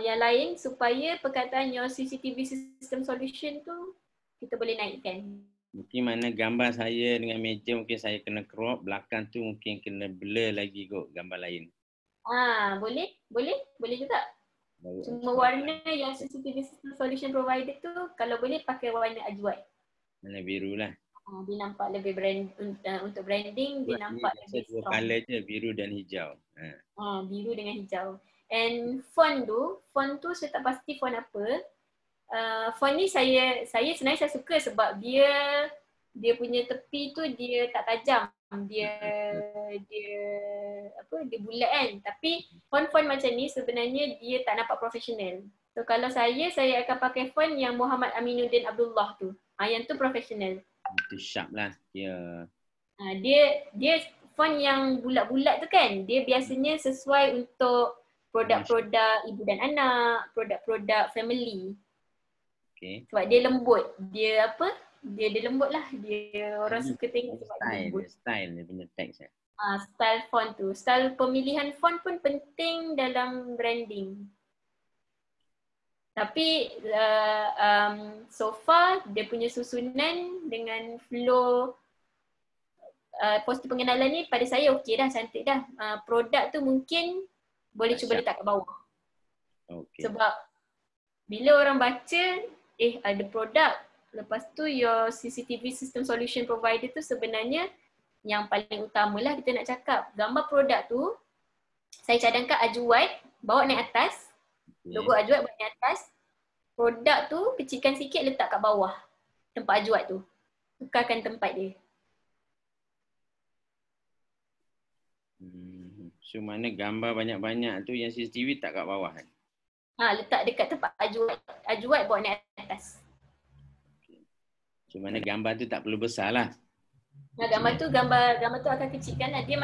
yang lain supaya perkataan your CCTV system solution tu kita boleh naikkan. Mungkin mana gambar saya dengan meja mungkin saya kena crop, belakang tu mungkin kena blur lagi kot gambar lain. Boleh juga. Cuma warna yang CCTV system solution provider tu kalau boleh pakai warna ajwad. Warna biru lah. Dia nampak lebih untuk branding dia nampak lebih dua strong. color je, biru dan hijau. Biru dengan hijau. And font tu saya tak pasti font apa. Font ni saya sebenarnya saya suka sebab dia punya tepi tu dia tak tajam. Dia bulat kan. Tapi font macam ni sebenarnya dia tak nampak profesional. So kalau saya akan pakai font yang Muhammad Aminuddin Abdullah tu. Yang tu profesional. Itu sharp lah. Dia font yang bulat-bulat tu kan. Dia biasanya sesuai untuk produk-produk ibu dan anak, produk-produk family. Okay. Sebab dia lembut. Dia lembut lah. Dia orang suka tengok sebab dia lembut. Style dia punya teks. Style font tu. Style pemilihan font pun penting dalam branding. Tapi so far dia punya susunan dengan flow poster pengenalan ni pada saya okey dah, cantik dah. Produk tu mungkin boleh cuba letak kat bawah. Okay. Sebab bila orang baca ada produk, lepas tu your CCTV system solution provider tu sebenarnya yang paling utamalah kita nak cakap. Gambar produk tu saya cadangkan ajwad, bawa naik atas. Logo ajwad bawa naik atas. Produk tu kecilkan sikit letak kat bawah tempat ajwad tu. Tukarkan tempat dia. So mana gambar banyak-banyak tu yang CCTV tak kat bawah kan? Letak dekat tempat ajwad bawa naik atas. So mana gambar tu tak perlu besar lah. Gambar tu akan kecilkan lah. Dia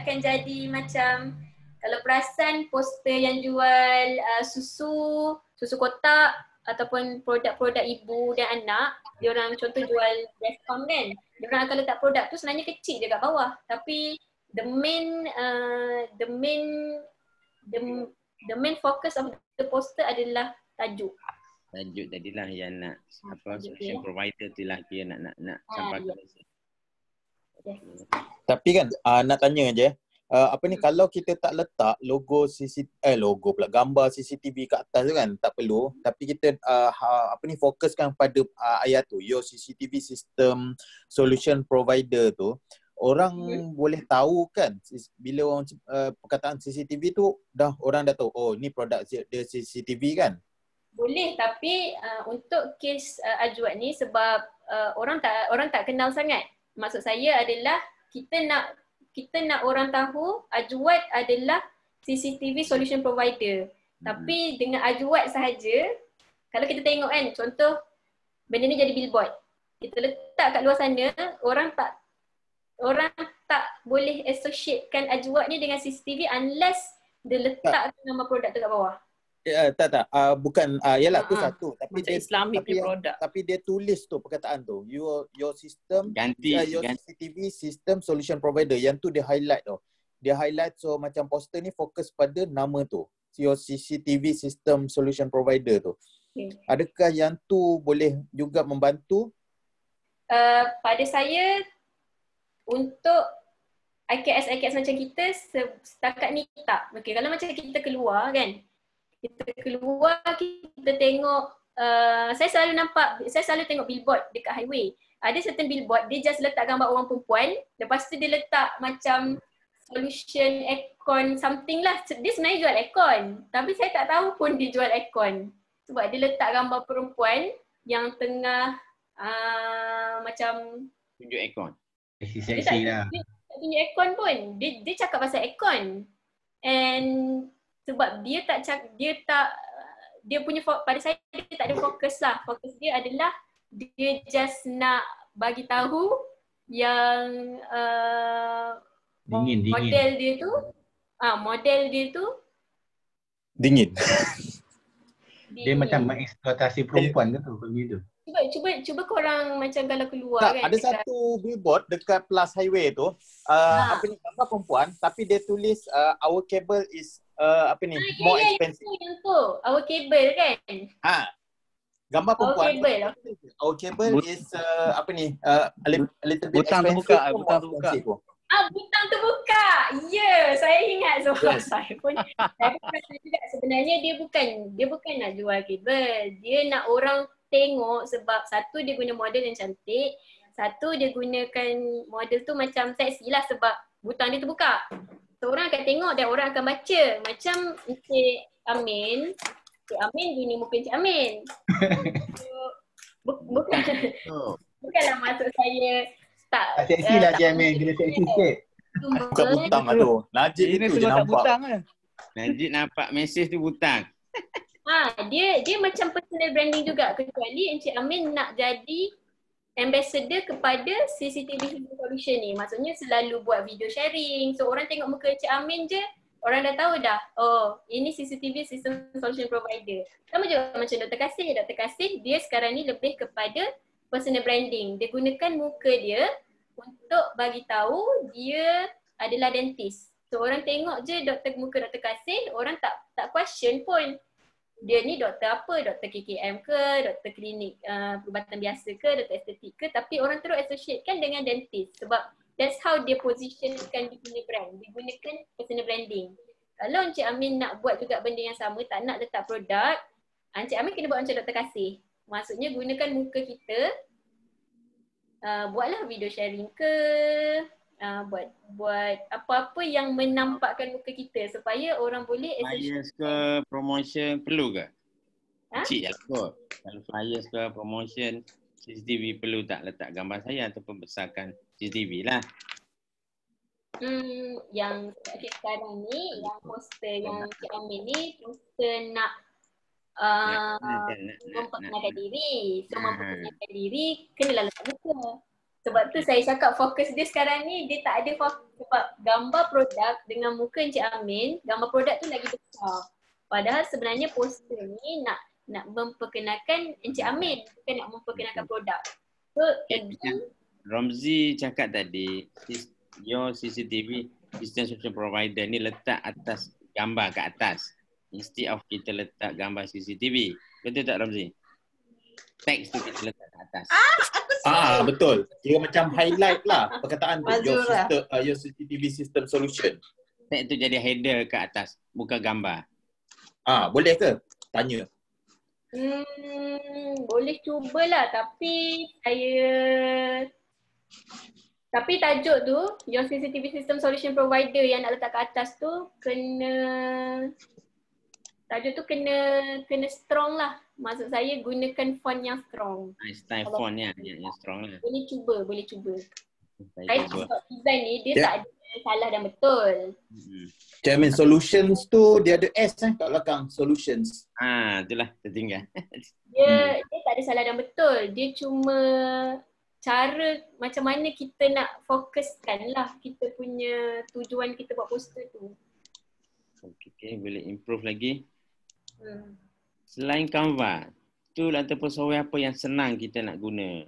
akan jadi macam kalau perasan poster yang jual susu kotak ataupun produk-produk ibu dan anak, diorang contoh jual Bestcom kan. Diorang akan letak produk tu sebenarnya kecil je kat bawah. Tapi the main focus of the poster adalah tajuk. Tajuk tadilah yang nak solution provider tu lah dia nak sampaikan. Tapi kan nak tanya je kalau kita tak letak logo pula gambar CCTV kat atas tu kan tak perlu, tapi kita fokuskan pada ayat tu your CCTV system solution provider tu, orang boleh tahu kan bila orang perkataan CCTV tu orang dah tahu ni produk dia CCTV kan. Boleh, tapi untuk kes ajwad ni sebab orang tak kenal sangat. Maksud saya adalah kita nak orang tahu ajwad adalah CCTV solution provider. Tapi dengan ajwad sahaja, kalau kita tengok kan, contoh benda ni jadi billboard. Kita letak kat luar sana, orang tak boleh associatekan ajwad ni dengan CCTV unless dia letak nama produk tu kat bawah. Bukan yalah tu satu, tapi macam Islamic produk. Tapi dia tulis tu perkataan tu your system your CCTV system solution provider, yang tu dia highlight tu. Dia highlight so macam poster ni fokus pada nama tu, your CCTV system solution provider tu. Adakah yang tu boleh juga membantu? Pada saya untuk IKS macam kita setakat ni tak. Okay, kalau macam kita keluar kan, kita tengok, saya selalu tengok billboard dekat highway. Ada certain billboard, dia just letak gambar orang perempuan, lepas tu dia letak macam solution aircon something lah. Dia sebenarnya jual aircon, tapi saya tak tahu pun dia jual aircon. Sebab dia letak gambar perempuan yang tengah macam tunjuk aircon. Seksi lah. Dia tak tunjuk aircon pun. Dia cakap pasal aircon. And sebab dia punya pada saya dia tak ada fokus lah. Fokus dia adalah dia just nak bagi tahu yang Dingin. model dia tu Dingin. Dia macam mengeksploitasi perempuan ke tu kalau gitu. Cuba korang macam kalau keluar Tak, kan ada satu billboard dekat Plus Highway tu, apa ni, gambar perempuan tapi dia tulis our cable is more expensive. yang tu our cable kan. Gambar perempuan. cable. Our cable is a little bit Butang expensive. terbuka, butang terbuka. Butang terbuka. Ya, saya ingat sebab saya pun rasa juga sebenarnya dia bukan nak jual kabel. Dia nak orang tengok sebab satu dia guna model yang cantik, satu dia gunakan model tu macam seksi lah sebab butang dia terbuka. So orang akan tengok dan orang akan baca. Macam Encik Amin guna muka Encik Amin. Bukanlah maksud saya tak seksi lah Cik Amin, kena seksi sikit. Bukan butang lah tu. Najib Ini itu je semua tak nampak. butang kan? Najib nampak mesej tu butang. Dia macam personal branding juga kecuali Encik Amin nak jadi ambassador kepada CCTV Solution ni. Maksudnya selalu buat video sharing. So orang tengok muka Encik Amin je, orang dah tahu dah. Oh, ini CCTV System Solution Provider. Sama juga macam Dr. Kasih. Dr. Kasih dia sekarang ni lebih kepada personal branding. Dia gunakan muka dia untuk bagi tahu dia adalah dentist. So orang tengok je muka Dr. Kasih, orang tak question pun. Dia ni doktor apa? Doktor KKM ke? Doktor klinik perubatan biasa ke? Doktor estetik ke? Tapi orang terus associatekan dengan dentist sebab that's how dia positionkan dia punya brand. Dia gunakan personal branding. Kalau Encik Amin nak buat juga benda yang sama, tak nak letak produk, Encik Amin kena buat macam Dr. Kasih. Maksudnya gunakan muka kita, buatlah video sharing ke, buat apa-apa yang menampakkan muka kita supaya orang boleh Flyers ke promotion perlu ke? Cik lah kot. Kalau flyers ke promotion CCTV perlu tak letak gambar saya ataupun besarkan CCTV lah. Yang sekarang ni, yang poster yang Cik Amin ni, poster nak memperkenalkan diri. So memperkenalkan diri, kenalah letak muka. Sebab tu saya cakap fokus dia sekarang ni, dia tak ada fokus sebab gambar produk dengan muka Encik Amin, gambar produk tu lagi besar. Padahal sebenarnya poster ni nak memperkenalkan Encik Amin, bukan nak memperkenalkan produk. So again, Romzi cakap tadi, your CCTV System Solution Provider ni letak atas gambar kat atas. Instead of kita letak gambar CCTV. Betul tak Romzi? Teks tu kita letak kat atas. Betul. Kira macam highlight lah perkataan tu. Your CCTV System Solution. Teks tu jadi header kat atas, bukan gambar. Boleh ke? Tanya. Boleh cubalah tapi tajuk tu, your CCTV System Solution Provider yang nak letak kat atas tu tajuk tu kena strong lah. Maksud saya gunakan font yang strong. Style font yang strong lah. Boleh cuba. Saya sebab design ni dia tak ada salah dan betul. Chairman Solutions tu dia ada S kat belakang Solutions. Itulah tertinggal. Dia tak ada salah dan betul. Dia cuma cara macam mana kita nak fokuskan lah kita punya tujuan kita buat poster tu. Okay, boleh improve lagi. Selain Canva, tool ataupun software apa yang senang kita nak guna?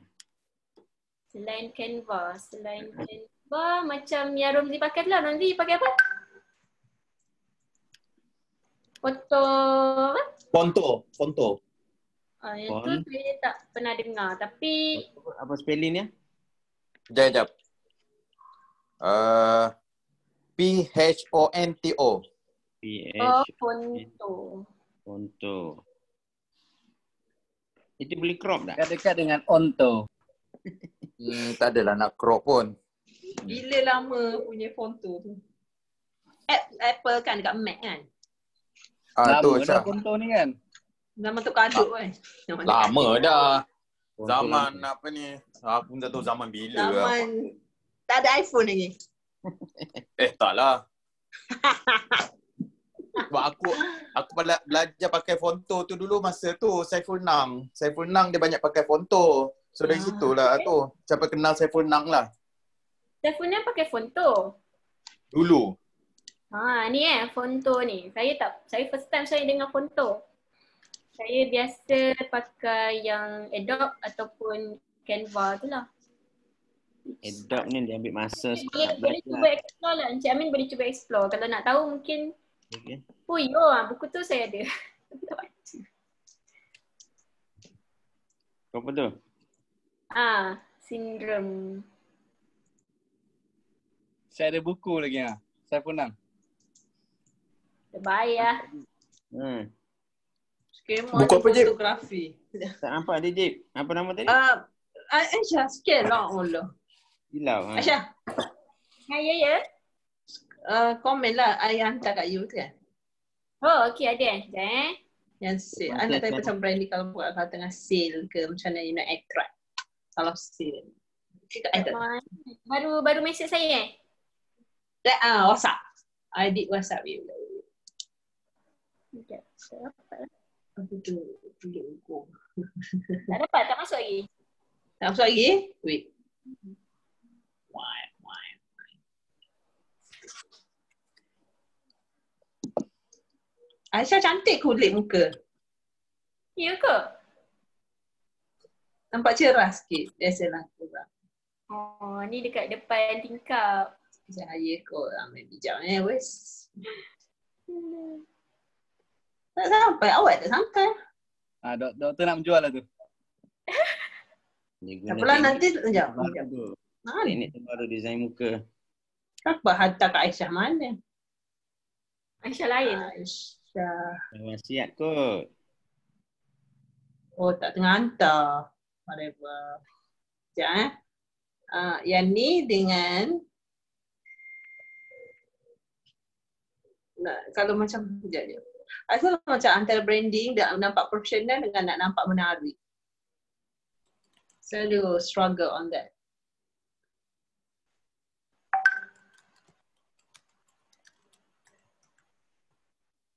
Selain Canva macam yang Romzi pakai lah. Romzi pakai apa? Fonto. Yang tu saya tak pernah dengar tapi apa spellingnya? Sekejap. PHONTO. Fonto. Itu boleh crop tak? Dekat dengan Onto. Tak adalah nak crop pun. Bila lama punya Fonto tu? Apple kan dekat Mac kan? Lama dah Onto ni kan? Zaman tu kaduk kan? Lama dah. Zaman apa ni? Aku pun tak tahu zaman bila. Zaman tak ada iPhone lagi. Taklah. Sebab aku belajar pakai Fonto tu dulu masa tu Saiful Nang dia banyak pakai Fonto. So dari situlah tu siapa kenal Saiful Nang lah. Saya pun pakai Fonto. Dulu. Ni Fonto ni. Saya first time saya dengar Fonto. Saya biasa pakai yang Adobe ataupun Canva tu lah. Adobe ni dia ambil masa sikit nak Boleh cuba belajar. explore lah. Encik Amin boleh cuba explore. Kalau nak tahu mungkin, Okay. buku tu saya ada. Tapi tak baca. Apa tu? Sindrom. Saya ada buku lagi Saya punang. Terbayar. Skema Buku apa, Jip? fotografi. Tak nampak dia, Jip. Apa nama tadi? Aisyah, sikit lah Allah. Hilau. Aisyah, Ya. komen lah I hantar kat you tu kan. Oh, okey ada Yang sale. I nak tanya pasal branding kalau buat kalau tengah sale ke macam mana you nak attract. Kalau sale. Baru mesej saya WhatsApp. I did WhatsApp you. Apa tu? Tak dapat, tak masuk lagi. Tak masuk lagi? Wait. Why? Aisyah cantik kulit muka. Ya ke? Nampak cerah sikit. Biasalah kurang. Oh, ni dekat depan tingkap. Cahaya kot ambil bijak wes. Tak sampai, awak tak sampai. Doktor nak menjual lah tu. Tak apalah nanti sekejap. Ini baru design muka. Apa hantar kat Aisyah mana? Aisyah lain. Aisyah. Wasiat kot. Oh tak tengah hantar. Whatever. Sekejap yang ni dengan kalau macam sekejap je. Asal macam antara branding dah nampak profesional dengan nak nampak menarik. Selalu struggle on that.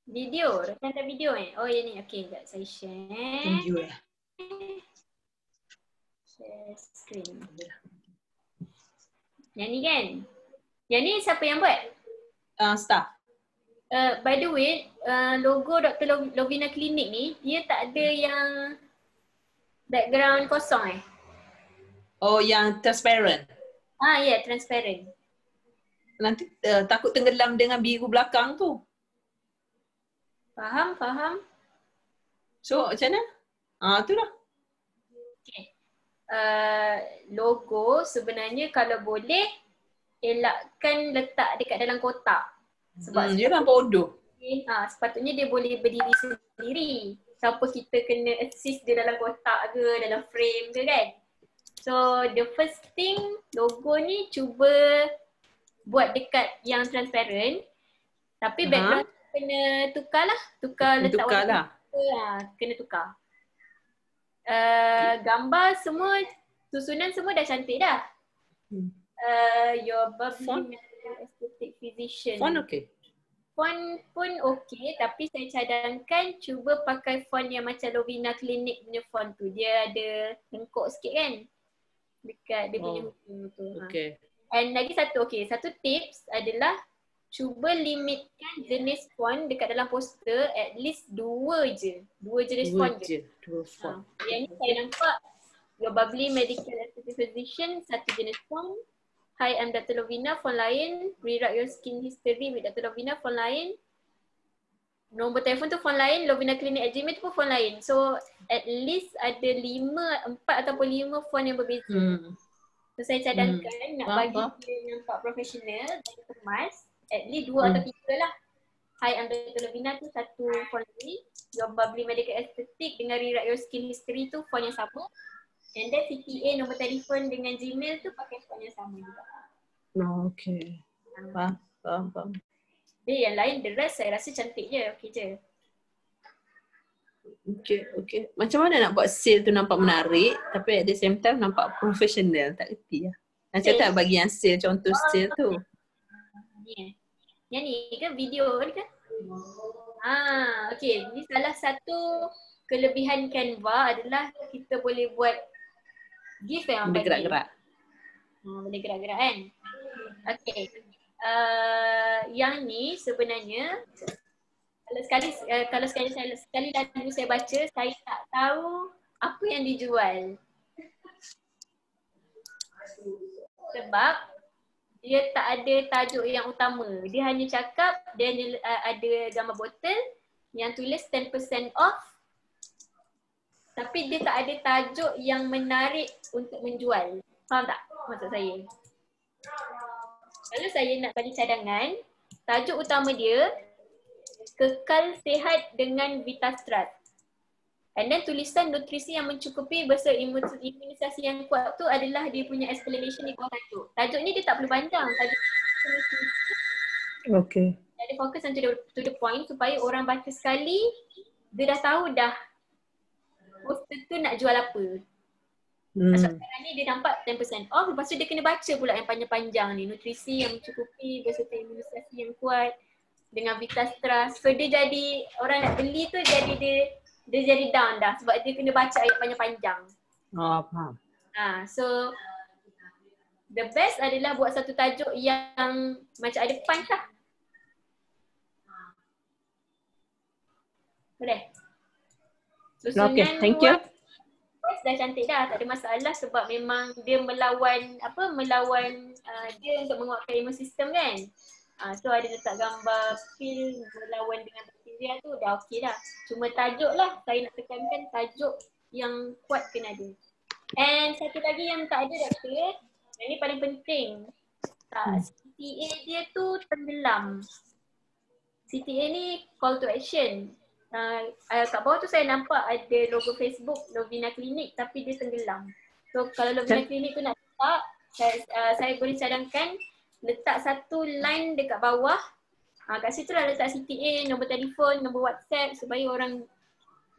Video, hantar video Oh yang ni, okey sekejap saya share. Video Share screen. Yang ni kan? Yang ni siapa yang buat? Staff. By the way, logo Dr. Lovina Clinic ni, dia tak ada yang background kosong Oh yang transparent. Ya, transparent. Nanti takut tenggelam dengan biru belakang tu. Faham. So macam mana? Tu lah. Okay. Logo sebenarnya kalau boleh elakkan letak dekat dalam kotak. Sebab dia nampak bodoh. Sepatutnya dia boleh berdiri sendiri. Siapa kita kena assist dia dalam kotak ke, dalam frame ke kan. So the first thing, logo ni cuba buat dekat yang transparent. Tapi background kena tukar lah. Letak warna. Kena tukar. Gambar semua, susunan semua dah cantik dah. Your bubbly aesthetic physician. Font okay? Font pun okay, tapi saya cadangkan cuba pakai font yang macam Lovina Clinic punya font tu. Dia ada lengkok sikit kan? Dekat dia punya muka tu. Okay. And lagi satu tips adalah cuba limitkan jenis font dekat dalam poster at least 2 je. 2 jenis font je. 2 font. Yang ni saya nampak Your Bubbly Medical Aesthetic Physician, 1 jenis font. Hi, I'm Dr. Lovina, font lain. Rewrite Your Skin History with Dr. Lovina, font lain. Nombor telefon tu font lain. lovinaclinic@gmail tu pun font lain. So at least ada 4 ataupun 5 font yang berbeza. So saya cadangkan nak bagi dia nampak profesional dan kemas. At least 2 atau 3 lah. Hi, I'm Dr. Lovina tu 1 font ni. Your Bubbly Medical Aesthetic dengan Rewrite Your Skin History tu font yang sama. And then CTA, nombor telefon dengan Gmail tu pakai font yang sama juga. Okay. Faham. Yang lain, the rest saya rasa cantik je. Okay je. Okay. Macam mana nak buat sale tu nampak menarik tapi at the same time nampak profesional? Tak kerti lah. Macam tak bagi yang sale, contoh sale tu. Yang ni ke video ni kan? Okay. Ni salah satu kelebihan Canva adalah kita boleh buat GIF yang boleh gerak-gerak. Boleh gerak-gerak kan? Okay. Yang ni sebenarnya kalau sekali lalu saya baca, saya tak tahu apa yang dijual. Sebab dia tak ada tajuk yang utama. Dia hanya cakap dia ada gambar botol yang tulis 10% off. Tapi dia tak ada tajuk yang menarik untuk menjual. Faham tak maksud saya? Kalau saya nak bagi cadangan, tajuk utama dia kekal sihat dengan Vitastrut. And then tulisan nutrisi yang mencukupi bersama imunisasi yang kuat tu adalah dia punya explanation di bawah tajuk. Tajuk ni dia tak perlu panjang. Tajuk Okay. dia fokus to the point supaya orang baca sekali, dia dah tahu dah poster tu nak jual apa. Sebab sekarang ni dia nampak 10% off, lepas tu dia kena baca pula yang panjang-panjang ni. Nutrisi yang mencukupi beserta imunisasi yang kuat dengan Vitastrut. So dia jadi, orang nak beli tu jadi dia jadi down dah sebab dia kena baca ayat panjang-panjang. Oh, faham. So the best adalah buat satu tajuk yang macam ada punch lah. Boleh? Susunan Okay, thank you. dah cantik dah, tak ada masalah sebab memang dia melawan dia untuk menguatkan imun sistem kan. So ada letak gambar pil melawan dengan bakteria tu dah okey dah. Cuma tajuk lah, saya nak tekankan tajuk yang kuat kena ada. And satu lagi yang tak ada doktor, yang ni paling penting. CTA dia tu tenggelam. CTA ni call to action. Kat bawah tu saya nampak ada logo Facebook Lovina Clinic tapi dia tenggelam. So kalau Lovina Clinic tu nak letak, saya boleh cadangkan letak satu line dekat bawah. Kat situ lah letak CTA, nombor telefon, nombor WhatsApp supaya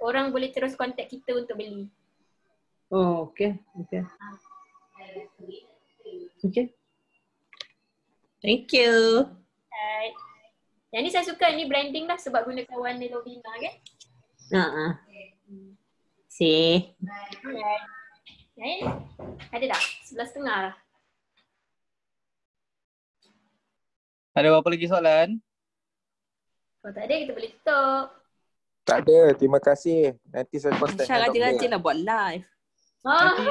orang boleh terus kontak kita untuk beli. Oh, okay. Okay. Thank you. Right. Yang ni saya suka, ni branding lah sebab gunakan warna Lovina kan? See. Alright. Right. Ada tak? 11.30 lah. Ada apa lagi soalan? Kalau tak ada, kita boleh tutup. Tak ada, terima kasih. Nanti saya contact Aisyah rajin-rajin lah buat live. Nanti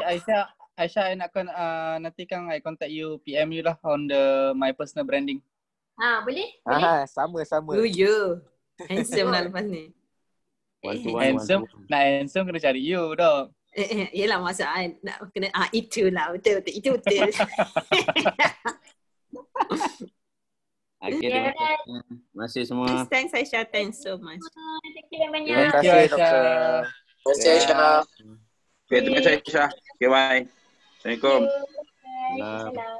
Aisyah nak nanti kan I contact you, PM you lah on my personal branding. Boleh? Sama-sama. You. Handsome lah lepas ni. Handsome kena cari you dok. Yelah maksud I nak kena itulah betul. Itu betul. Okay, terima kasih. Terima kasih semua. Thanks Aisyah, thanks so much. Thank you banyak. Terima kasih doktor. Terima kasih Aisyah. Okay, terima kasih Aisyah. Okay, bye. Assalamualaikum. Bye. Salam.